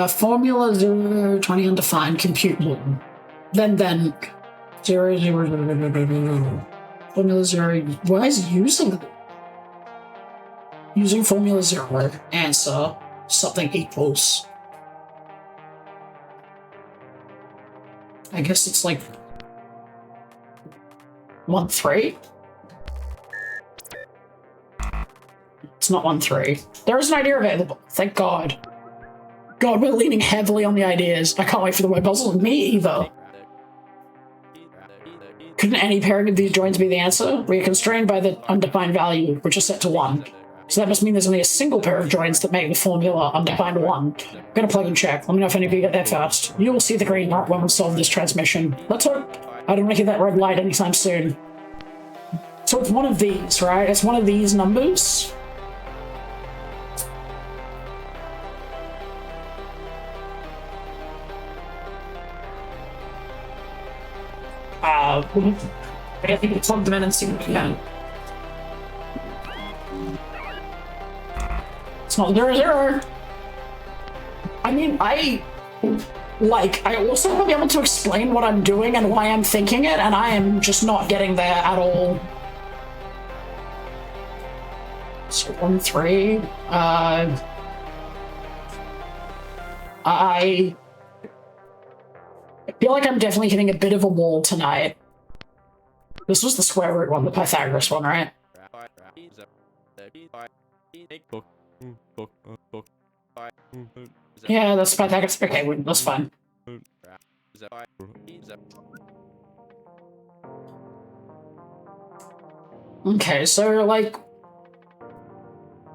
Formula 0, 20 undefined, compute 1. Then 0, 0, 0. Formula 0, why is using formula 0, answer, something equals. I guess it's like 1, 3. It's not 1, 3. There is an idea available, thank God. God, we're leaning heavily on the ideas. I can't wait for the word puzzle. Me either. Couldn't any pairing of these joins be the answer? We are constrained by the undefined value, which is set to 1. So that must mean there's only a single pair of joins that make the formula undefined 1. I'm gonna plug and check. Let me know if any of you get there first. You will see the green light when we solve this transmission. Let's hope I don't make it that red light anytime soon. So it's one of these, right? It's one of these numbers. I think it's plug them in and see what we can. It's not 0, 0. I mean, I also want to be able to explain what I'm doing and why I'm thinking it, and I am just not getting there at all. So 1, 3. I feel like I'm definitely hitting a bit of a wall tonight. This was the square root one, the Pythagoras one, right? Yeah, that's Pythagoras. Okay, that's fine. Okay, so like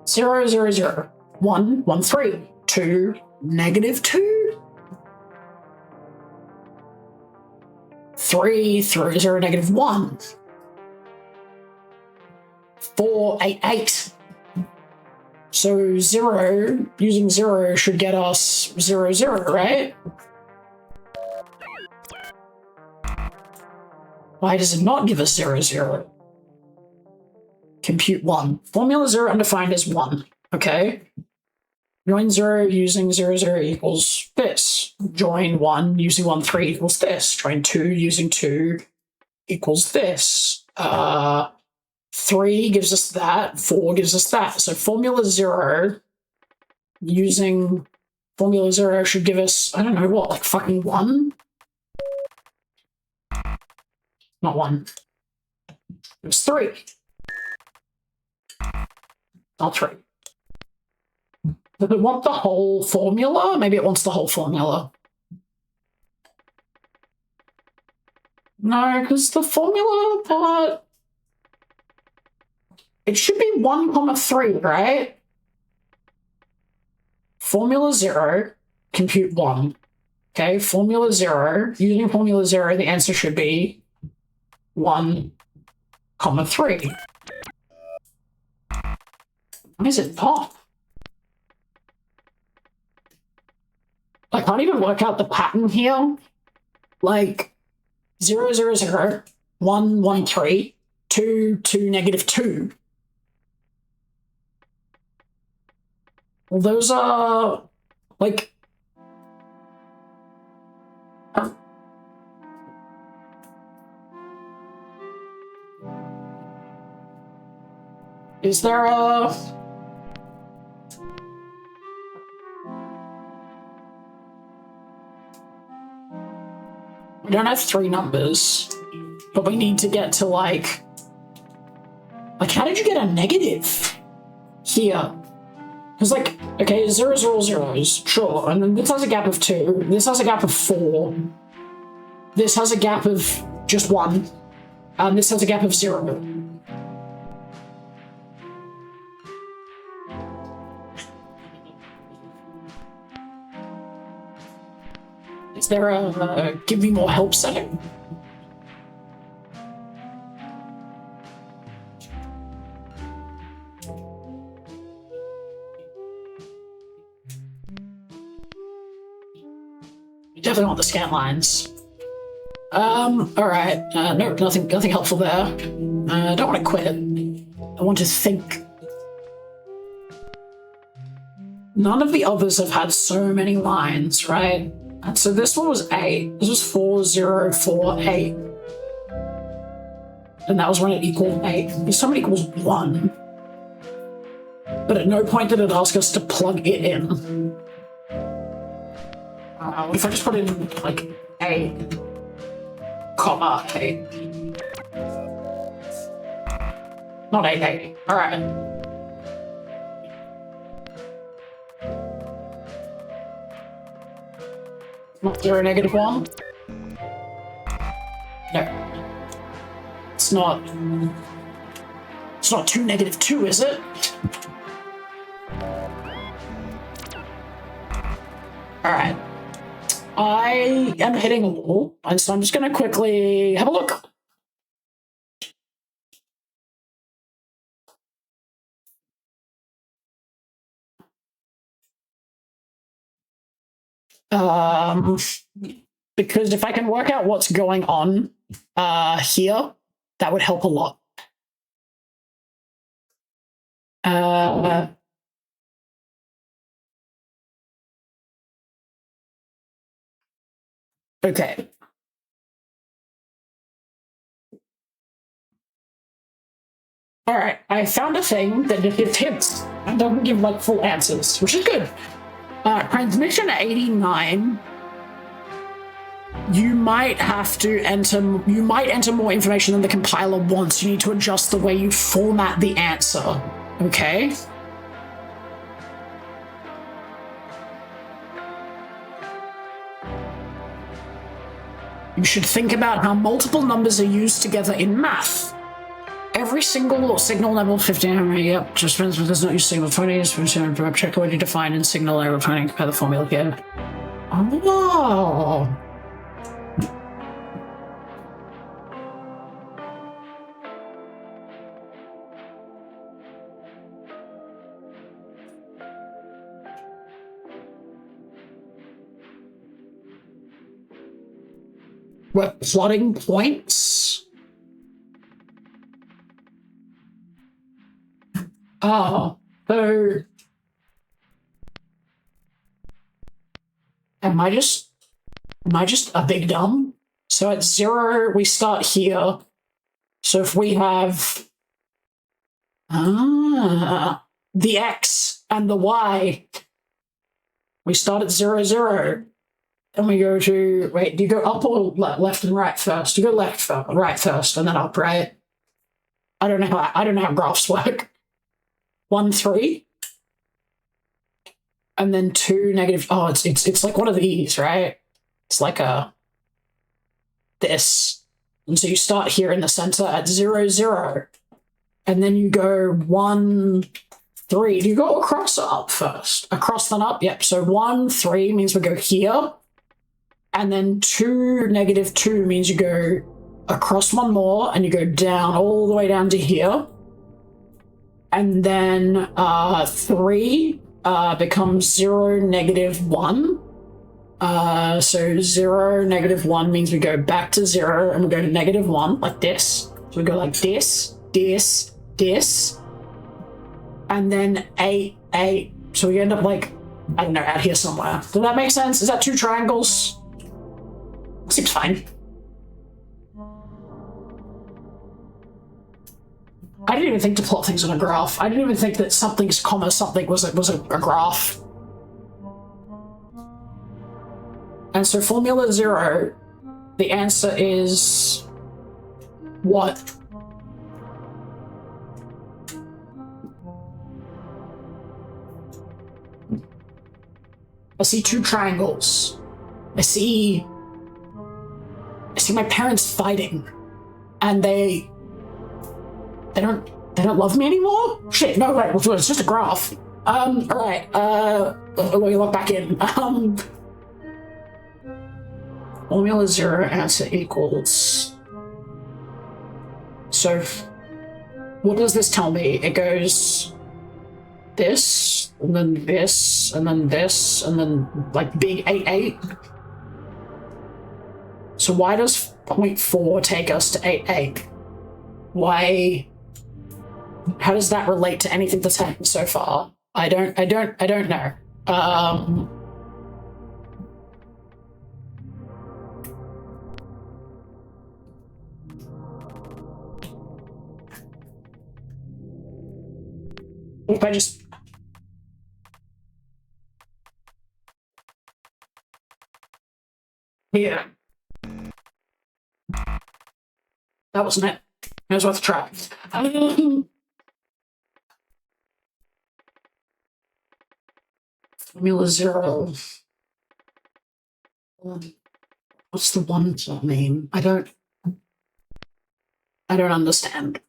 0, 0, 0. 1, 1, 3. 2, -2. 3, 3, 0, -1. 4, 8, 8. So 0, using 0 should get us 0, 0, right? Why does it not give us 0, 0? Compute 1. Formula 0 undefined is 1, okay? Join 0 using 0, 0 equals this. Join 1 using 1, 3 equals this. Join 2 using 2 equals this. 3 gives us that. 4 gives us that. So formula 0 using formula 0 should give us, I don't know what, like fucking 1? Not 1. It was 3. Not 3. Does it want the whole formula? Maybe it wants the whole formula. No, because the formula part... It should be 1, 3, right? Formula 0, compute 1. Okay, formula 0, using formula 0, the answer should be 1, 3. Why is it not? I can't even work out the pattern here. Like 0, 0, 0, 1, 1, 3, 2, 2, -2. Well, those are like is there a We don't have 3 numbers, but we need to get to like, how did you get a negative here? Because like, okay, 0, 0, 0s, sure, and then this has a gap of 2, this has a gap of 4, this has a gap of just 1, and this has a gap of 0. Is there a give me more help setting? Definitely want the scan lines. Alright. No, nothing helpful there. I don't want to quit. I want to think. None of the others have had so many lines, right? And so this one was 8. This was 4, 0, 4, 8. And that was when it equaled 8. This time it equals 1. But at no point did it ask us to plug it in. If I just put in, like, 8, comma, 8. Not 8, 8. Alright. Not 0, negative 1? No. It's not 2, negative 2, is it? Alright. I am hitting a wall, and so I'm just going to quickly have a look. Because if I can work out what's going on here, that would help a lot. Okay. All right, I found a thing that gives hints and doesn't give like full answers, which is good. Transmission 89. You might enter more information than the compiler wants. You need to adjust the way you format the answer. Okay? You should think about how multiple numbers are used together in math. Every single signal level 15, yep, just depends if there's not use signal 20s, check the way to define in signal level 20, compare the formula here. Oh. We're plotting points. Oh, so am I just a big dumb? So at 0, we start here. So if we have the X and the Y, we start at 0, 0. And we go to, wait, do you go up or left and right first? You go right first, and then up, right? I don't know how graphs work. 1, 3. And then 2, negative, oh, it's like one of these, right? It's like this. And so you start here in the center at 0, 0. And then you go 1, 3. Do you go across or up first? Across then up, yep. So 1, 3 means we go here. And then 2, negative 2 means you go across one more and you go down all the way down to here. And then 3 becomes 0, negative 1. So 0, negative 1 means we go back to 0 and we go to negative 1 like this. So we go like this, this, this. And then 8, 8. So we end up like, I don't know, out here somewhere. Does that make sense? Is that 2 triangles? Seems fine. I didn't even think to plot things on a graph. I didn't even think that something's comma something was a graph. And so formula 0 The answer is what? I see two triangles. I see my parents fighting, and they don't love me anymore? Shit, no, right, it's just a graph. Alright, we look back in. Formula 0 answer equals. So, what does this tell me? It goes this, and then this, and then this, and then, like, big 8, 8. So why does 0.4 take us to 8, 8? Why? How does that relate to anything that's happened so far? I don't know. If I just... Yeah. That wasn't it. It was worth a try. Formula 0. What's the 1 mean? I don't understand.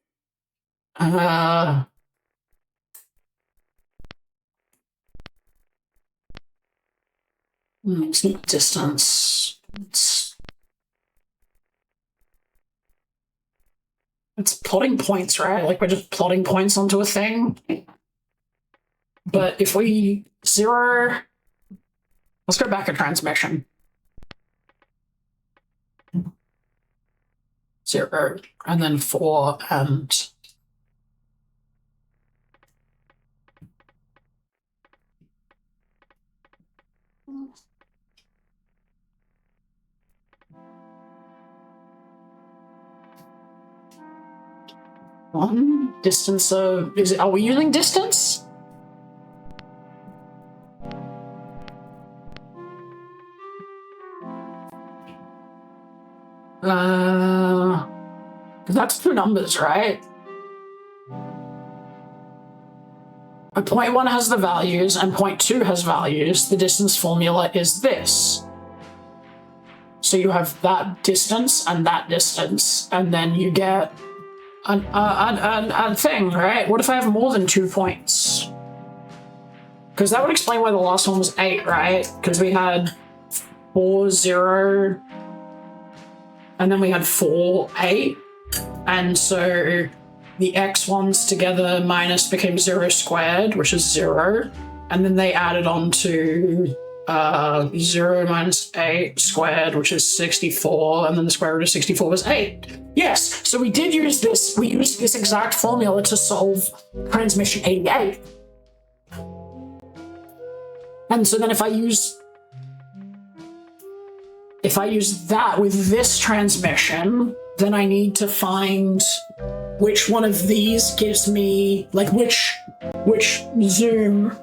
It's not distance. It's plotting points, right? Like, we're just plotting points onto a thing. But if we 0... Let's go back a transmission. 0, and then 4, and... Distance of... Are we using distance? That's 2 numbers, right? A 0.1 has the values and 0.2 has values. The distance formula is this. So you have that distance, and then you get a thing, right? What if I have more than 2 points? Because that would explain why the last one was 8, right? Because we had 4, 0, and then we had 4, 8. And so the x ones together minus became 0 squared, which is 0. And then they added on to 0 minus 8 squared, which is 64. And then the square root of 64 was 8. Yes, so we did use this. We used this exact formula to solve transmission 88. And so then if I use that with this transmission, then I need to find which one of these gives me, like, which zoom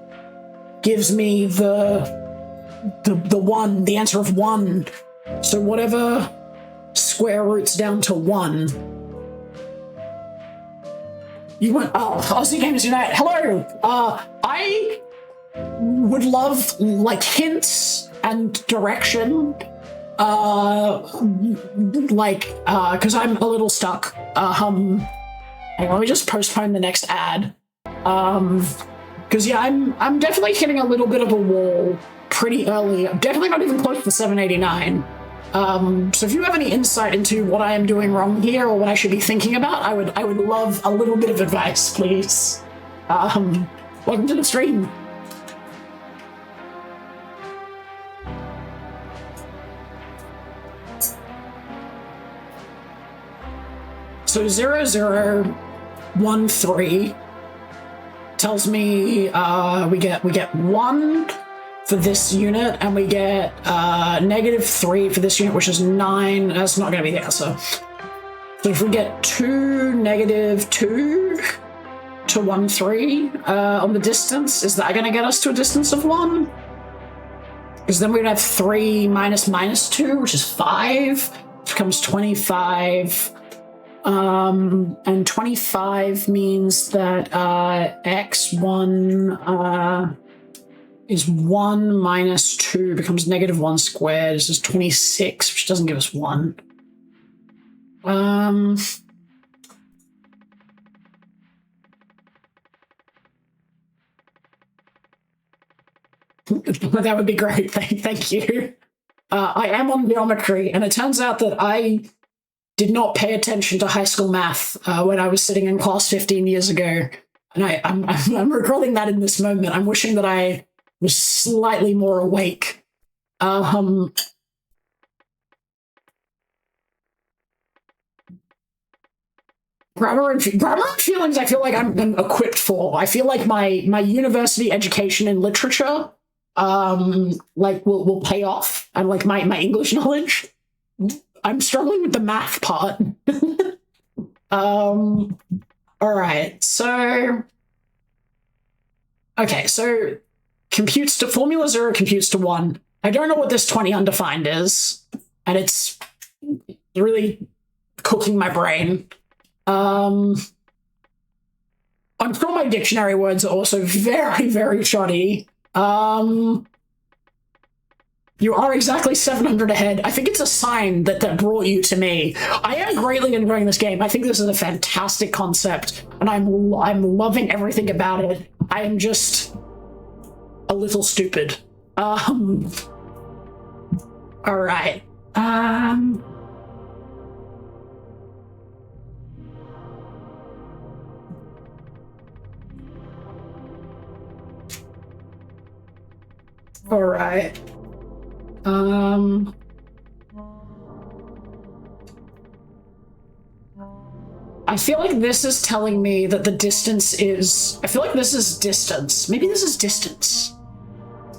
gives me the 1, the answer of 1. So whatever square roots down to 1. You went, oh, Aussie Gamers Unite, hello! I would love, like, hints and direction. Because I'm a little stuck. Hang on, let me just postpone the next ad. Because yeah, I'm definitely hitting a little bit of a wall pretty early. I'm definitely not even close to 789. So if you have any insight into what I am doing wrong here or what I should be thinking about, I would love a little bit of advice, please. Welcome to the stream. So 0013 tells me we get 1 for this unit, and we get -3 for this unit, which is 9. That's not going to be the answer. So if we get 2, -2 to 13 on the distance, is that going to get us to a distance of 1? Because then we're going to have 3 minus -2, which is 5. becomes 25. And 25 means that x1 is 1 minus 2 becomes -1 squared. This is 26, which doesn't give us 1. That would be great. Thank you. I am on geometry, and it turns out that I did not pay attention to high school math when I was sitting in class 15 years ago. And I'm regretting that in this moment. I'm wishing that I was slightly more awake. Grammar and feelings I feel like I'm equipped for. I feel like my university education in literature like will pay off, and like my English knowledge. I'm struggling with the math part. All right, so okay, so computes to formula 0 computes to 1. I don't know what this 20 undefined is, and it's really cooking my brain. I'm sure my dictionary words are also very, very shoddy. You are exactly 700 ahead. I think it's a sign that brought you to me. I am greatly enjoying this game. I think this is a fantastic concept, and I'm loving everything about it. I am just a little stupid. All right. All right. I feel like this is telling me that the distance is... I feel like this is distance. Maybe this is distance.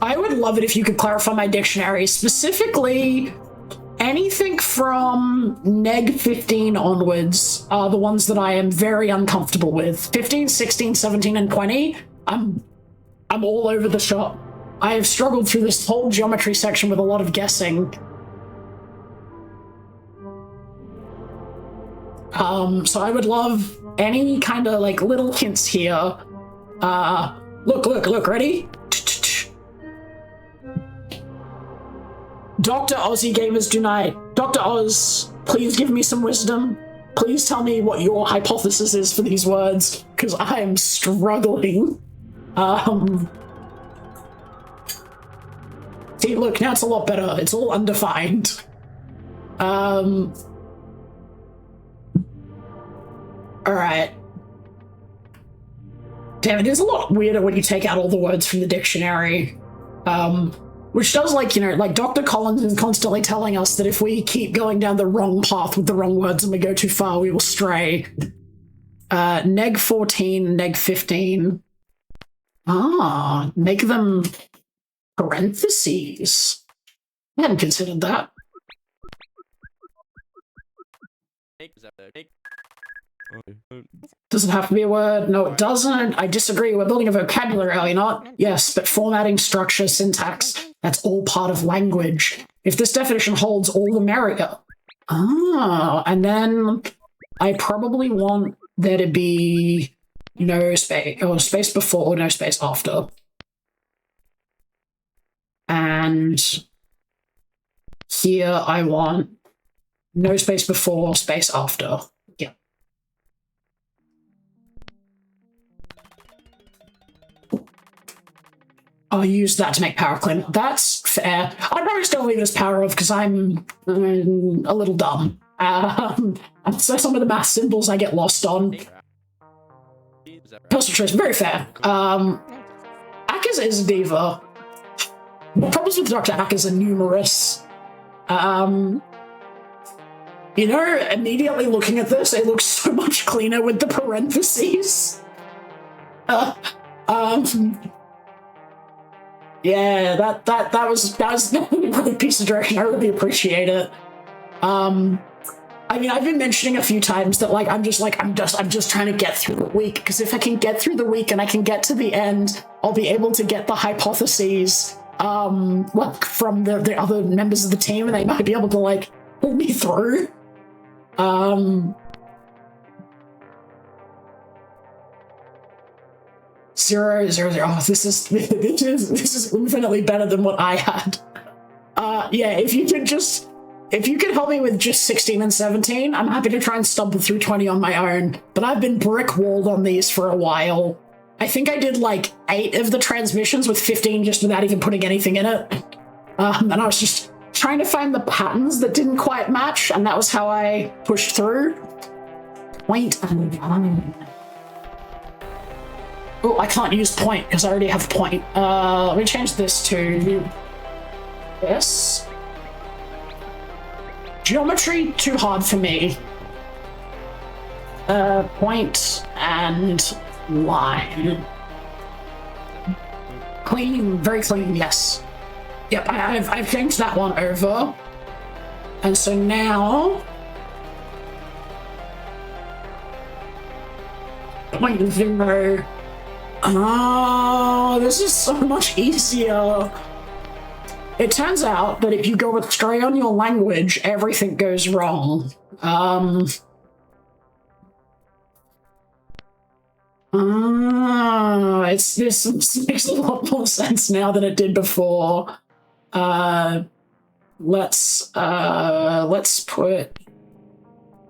I would love it if you could clarify my dictionary. Specifically, anything from neg 15 onwards are the ones that I am very uncomfortable with. 15, 16, 17, and 20, I'm all over the shop. I have struggled through this whole geometry section with a lot of guessing. So I would love any kind of like little hints here. Look, ready? Dr. Aussie Gamers Unite. Dr. Oz, please give me some wisdom. Please tell me what your hypothesis is for these words, because I am struggling. See, look, now it's a lot better. It's all undefined. Alright. Damn, it is a lot weirder when you take out all the words from the dictionary. Which does, like, you know, like Dr. Collins is constantly telling us that if we keep going down the wrong path with the wrong words and we go too far, we will stray. Neg 14, neg 15. Ah, make them parentheses. I hadn't considered that. Does it have to be a word? No, it doesn't. I disagree. We're building a vocabulary, are we not? Yes, but formatting, structure, syntax, that's all part of language. If this definition holds, all the merrier. Ah, and then I probably want there to be no space, or space before, or no space after. And here I want no space before, space after. Yeah. I'll use that to make power clean. That's fair. I'd probably still leave this power of because I'm a little dumb. So some of the math symbols I get lost on. Personal choice, very fair. Akaz is a diva. Problems with Dr. Akaz are numerous. You know, immediately looking at this, it looks so much cleaner with the parentheses. Yeah, that was a really piece of direction. I really appreciate it. I mean, I've been mentioning a few times that like I'm just trying to get through the week, because if I can get through the week and I can get to the end, I'll be able to get the hypotheses like from the other members of the team, and they might be able to like pull me through. Zero, zero, zero. Oh, this is infinitely better than what I had. Yeah, if you could help me with just 16 and 17, I'm happy to try and stumble through 20 on my own. But I've been brick-walled on these for a while. I think I did like 8 of the transmissions with 15 just without even putting anything in it. And I was just trying to find the patterns that didn't quite match, and that was how I pushed through. Point and line. Oh, I can't use point because I already have point. Let me change this to this. Geometry, too hard for me. Point and line. Clean, very clean, yes. Yep, I've changed that one over. And so now... Point zero. Oh, this is so much easier. It turns out that if you go astray on your language, everything goes wrong. This makes a lot more sense now than it did before. Let's put...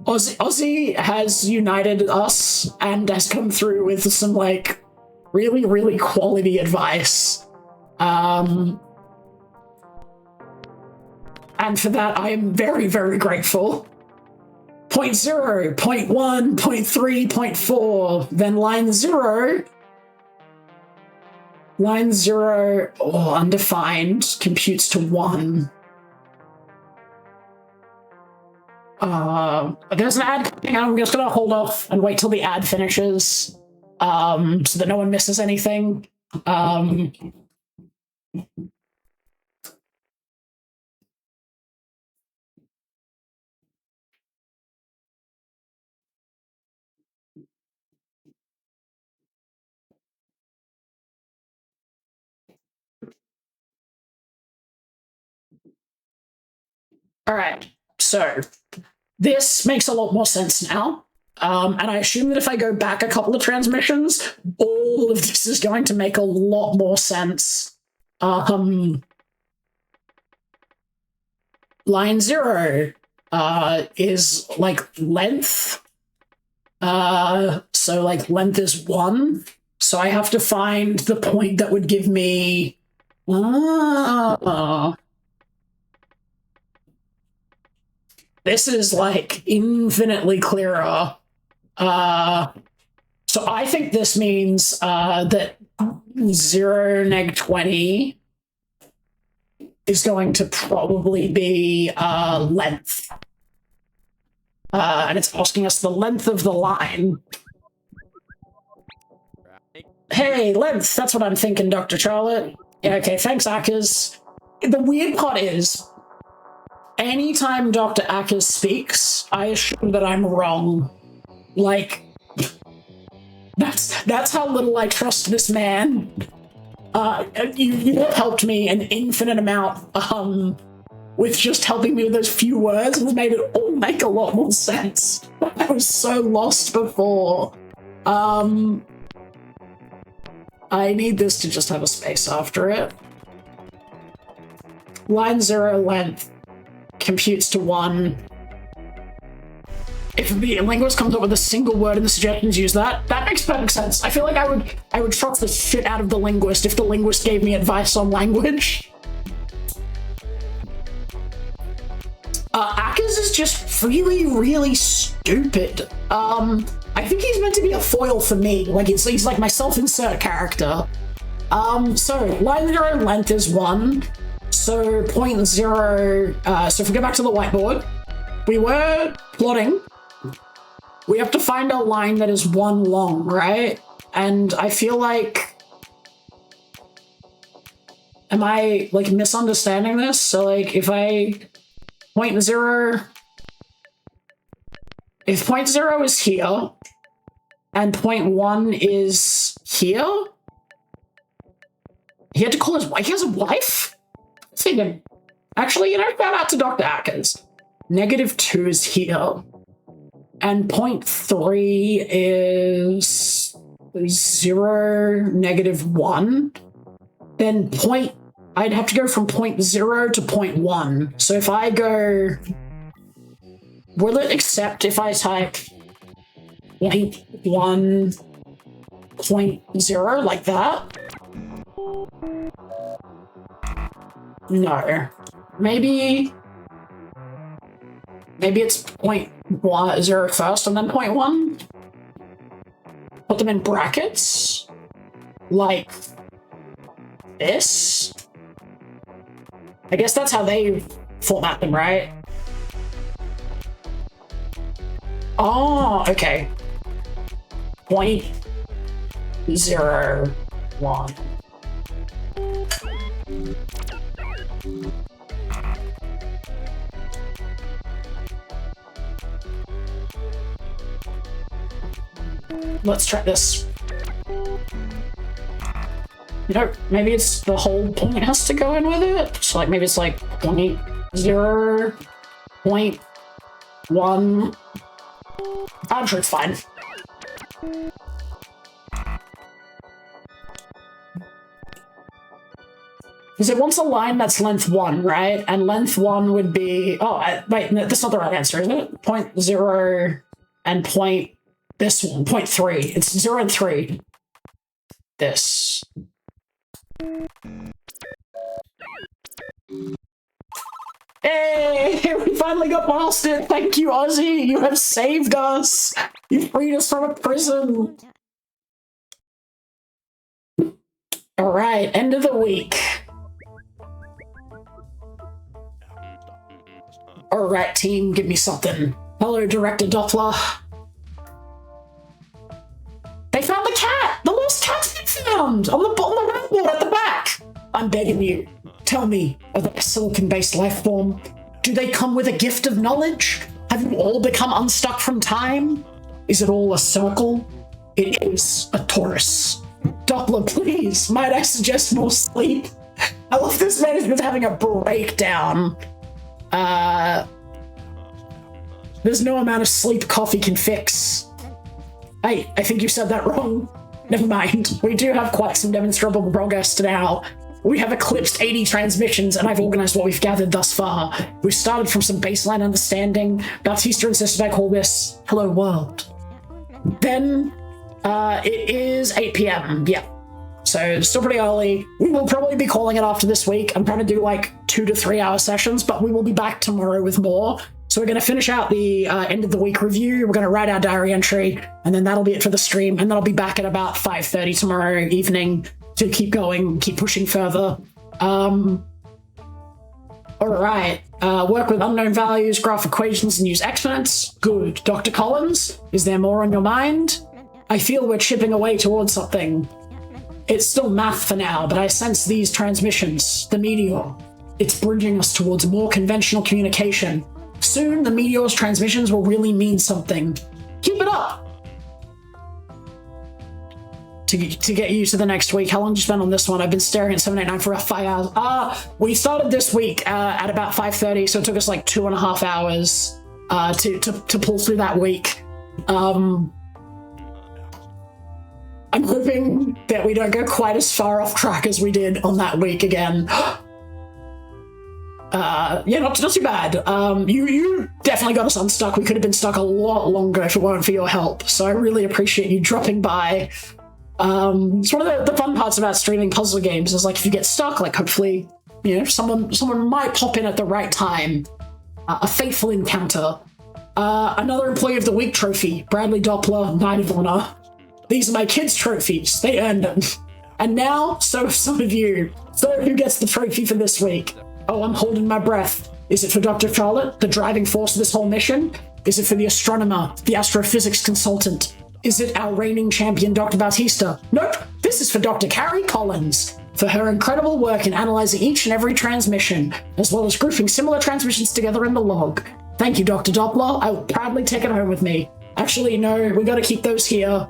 Aussie has united us and has come through with some, like, really, really quality advice. And for that, I am very, very grateful. Point 0, point 1, point 3, point 4, then line 0. Line 0, oh, undefined, computes to 1. There's an ad coming. I'm just gonna hold off and wait till the ad finishes, so that no one misses anything. All right, so this makes a lot more sense now. And I assume that if I go back a couple of transmissions, all of this is going to make a lot more sense. Line 0 is like length. So like length is 1. So I have to find the point that would give me... This is like infinitely clearer. So I think this means that 0 neg 20 is going to probably be length. And it's asking us the length of the line. Hey, length, that's what I'm thinking, Dr. Charlotte. Yeah, okay, thanks, Akers. The weird part is, anytime Dr. Akers speaks, I assume that I'm wrong. Like, that's how little I trust this man. You have helped me an infinite amount, with just helping me with those few words, and made it all make a lot more sense. I was so lost before. I need this to just have a space after it. Line 0 length computes to 1. If the linguist comes up with a single word in the suggestions, use that. That makes perfect sense. I feel like I would trust the shit out of the linguist if the linguist gave me advice on language. Akers is just really, really stupid. I think he's meant to be a foil for me. Like, he's like my self-insert character. So line 0 length is 1. So point 0, so if we go back to the whiteboard, we were plotting. We have to find a line that is 1 long, right? And I feel like... Am I, like, misunderstanding this? So, like, if I... Point 0... If point 0 is here, and point 1 is here... He had to call his wife? He has a wife? Let's see him. Actually, you know, shout out to Dr. Akers. -2 is here. And 0.3 is 0, -1. Then I'd have to go from 0.0 to 0.1. So if I go... Will it accept if I type 1.0 like that? No. Maybe it's 0.0 first and then 0.1? Put them in brackets? Like this? I guess that's how they format them, right? Oh, okay. 0.01. Let's try this. You know, maybe it's the whole point has to go in with it. So like maybe it's like 0.0, 0.1. I'm sure it's fine. Because it wants a line that's length 1, right? And length 1 would be... Oh, wait, no, that's not the right answer, isn't it? 0.0 and this one, 0.3. It's 0 and 3. This. Hey, we finally got past it. Thank you, Ozzy. You have saved us. You freed us from a prison. All right, end of the week. All right, team, give me something. Hello, Director Doppler. They found the cat! The lost cat's been found! On the whiteboard at the back! I'm begging you, tell me, are they a silicon-based life form? Do they come with a gift of knowledge? Have you all become unstuck from time? Is it all a circle? It is a torus. Doppler, please, might I suggest more sleep? I love this man is having a breakdown. There's no amount of sleep coffee can fix. Hey, I think you said that wrong. Never mind. We do have quite some demonstrable progress now. We have eclipsed 80 transmissions, and I've organized what we've gathered thus far. We started from some baseline understanding. Bautista insisted I call this Hello World. Then, it is 8 p.m. Yeah. So, still pretty early. We will probably be calling it after this week. I'm trying to do like 2 to 3 hour sessions, but we will be back tomorrow with more. So we're going to finish out the end of the week review. We're going to write our diary entry, and then that'll be it for the stream. And then I'll be back at about 5:30 tomorrow evening to keep going, keep pushing further. All right. Work with unknown values, graph equations, and use exponents. Good. Dr. Collins, is there more on your mind? I feel we're chipping away towards something. It's still math for now, but I sense these transmissions, the meteor. It's bridging us towards more conventional communication. Soon, the meteor's transmissions will really mean something. Keep it up! To get you to the next week, how long did you spend on this one? I've been staring at 789 for about 5 hours. We started this week at about 5:30, so it took us like 2.5 hours to pull through that week. I'm hoping that we don't go quite as far off track as we did on that week again. Yeah, not too bad. You definitely got us unstuck. We could have been stuck a lot longer if it weren't for your help. So I really appreciate you dropping by. It's one of the fun parts about streaming puzzle games is like if you get stuck, like hopefully, you know, someone might pop in at the right time. A fateful encounter. Another Employee of the Week trophy. Bradley Doppler, Knight of Honor. These are my kids' trophies. They earned them. And now, so have some of you. So who gets the trophy for this week? Oh, I'm holding my breath. Is it for Dr. Charlotte, the driving force of this whole mission? Is it for the astronomer, the astrophysics consultant? Is it our reigning champion, Dr. Bautista? Nope, this is for Dr. Carrie Collins, for her incredible work in analyzing each and every transmission, as well as grouping similar transmissions together in the log. Thank you, Dr. Doppler. I will proudly take it home with me. Actually, no, we gotta keep those here.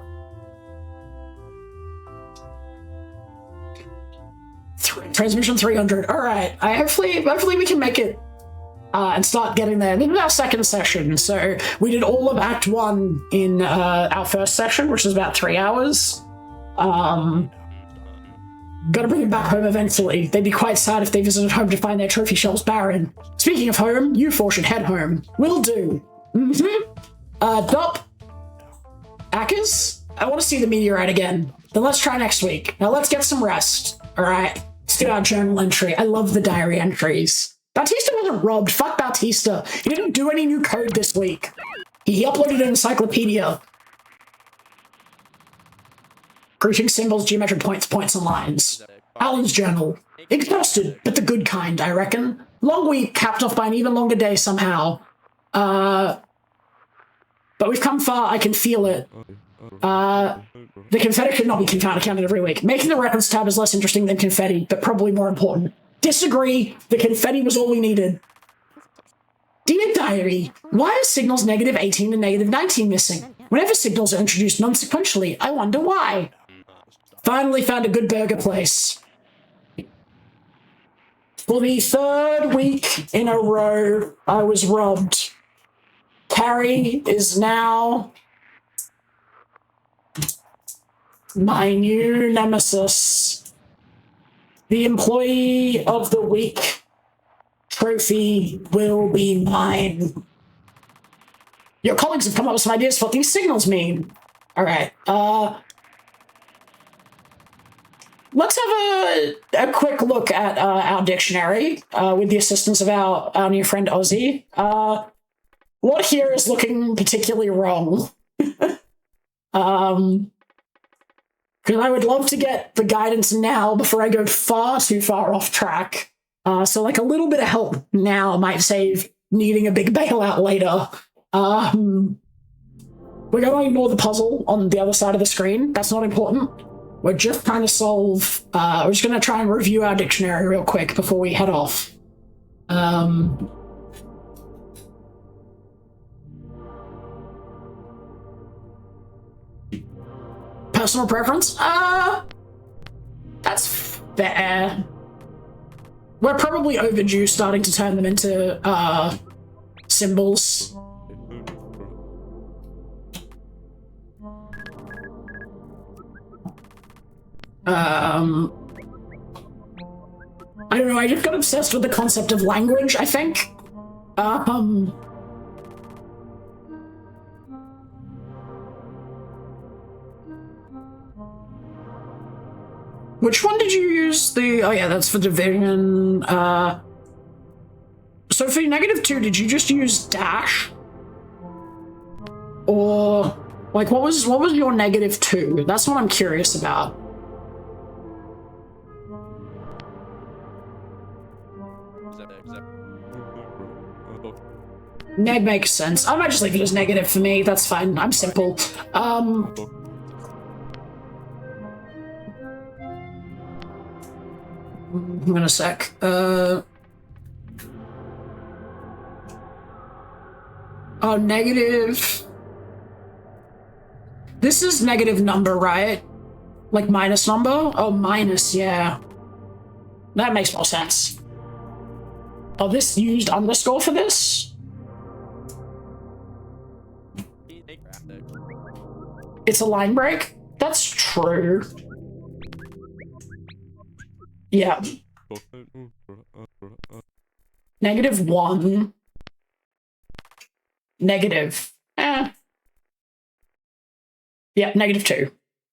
Transmission 300. All right. Hopefully we can make it and start getting there. This is our second session, so we did all of Act 1 in our first session, which was about 3 hours. Gotta bring them back home eventually. They'd be quite sad if they visited home to find their trophy shelves barren. Speaking of home, you four should head home. Will do. Dop. Akers? I want to see the meteorite again. Then let's try next week. Now let's get some rest. Alright. Let's do our journal entry. I love the diary entries. Bautista wasn't robbed. Fuck Bautista. He didn't do any new code this week. He uploaded an encyclopedia. Greeting symbols, geometric points, points and lines. Alan's journal. Exhausted, but the good kind, I reckon. Long week, capped off by an even longer day somehow. But we've come far, I can feel it. The confetti should not be counted every week. Making the records tab is less interesting than confetti, but probably more important. Disagree, the confetti was all we needed. Dear Diary, why are signals negative 18 and negative 19 missing? Whenever signals are introduced non-sequentially, I wonder why. Finally found a good burger place. For the third week in a row, I was robbed. Carrie is now my new nemesis. The Employee of the Week trophy will be mine. Your colleagues have come up with some ideas for what these signals mean. Alright, let's have a quick look at our dictionary with the assistance of our new friend Ozzy. What here is looking particularly wrong? Because I would love to get the guidance now before I go far too far off track. So like a little bit of help now might save needing a big bailout later. We're going to ignore the puzzle on the other side of the screen. That's not important. We're just trying to solve... we're just going to try and review our dictionary real quick before we head off. Personal preference? That's fair. We're probably overdue starting to turn them into, symbols. I don't know, I just got obsessed with the concept of language, I think. Which one did you use? Oh yeah, that's for division. So for -2, did you just use dash? Or, like, what was your -2? That's what I'm curious about. Neg makes sense. I might just leave it as negative for me. That's fine. I'm simple. Hang on a sec. Oh, negative. This is negative number, right? Like minus number? Oh, minus, yeah. That makes more sense. Oh, this used underscore for this? It's a line break? That's true. Yeah. -1. Negative. Yeah, -2.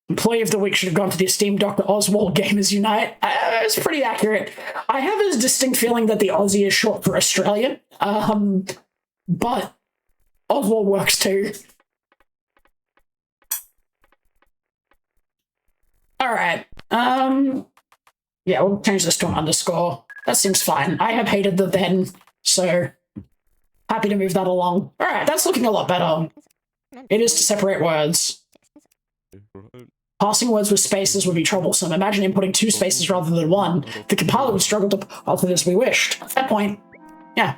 Employee of the week should have gone to the esteemed Dr. Oswald Gamers Unite. It's pretty accurate. I have a distinct feeling that the Aussie is short for Australian. But Oswald works too. Alright. Yeah, we'll change this to an underscore. That seems fine. I have hated the then, so happy to move that along. Alright, that's looking a lot better. It is to separate words. Passing words with spaces would be troublesome. Imagine inputting 2 spaces rather than 1. The compiler would struggle to alter as we wished. At that point, yeah.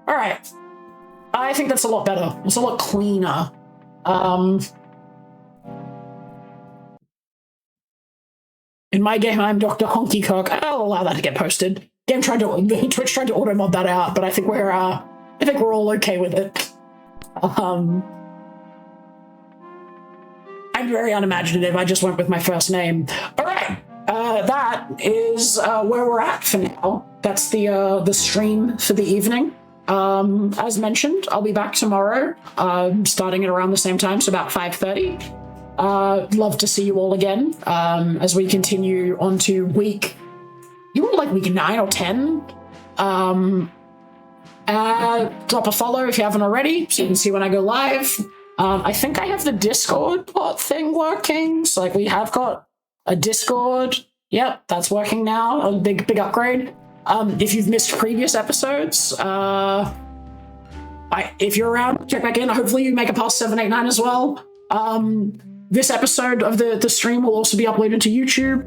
Alright. I think that's a lot better. It's a lot cleaner. In my game, I'm Dr. Honky Cock. I'll allow that to get posted. Twitch tried to auto mod that out, but I think we're all okay with it. I'm very unimaginative. I just went with my first name. All right, that is where we're at for now. That's the stream for the evening. As mentioned, I'll be back tomorrow, starting at around the same time, so about 5:30. Love to see you all again as we continue on to week 9 or 10. Drop a follow if you haven't already, so you can see when I go live. I think I have the Discord bot thing working, so we have got a Discord. Yep, that's working now. A big upgrade. If you've missed previous episodes, if you're around, check back in. Hopefully you make it past 789 as well. This episode of the stream will also be uploaded to YouTube,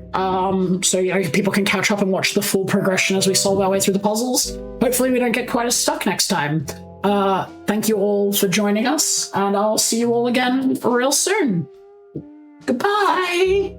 so people can catch up and watch the full progression as we solve our way through the puzzles. Hopefully we don't get quite as stuck next time. Thank you all for joining us, and I'll see you all again real soon. Goodbye!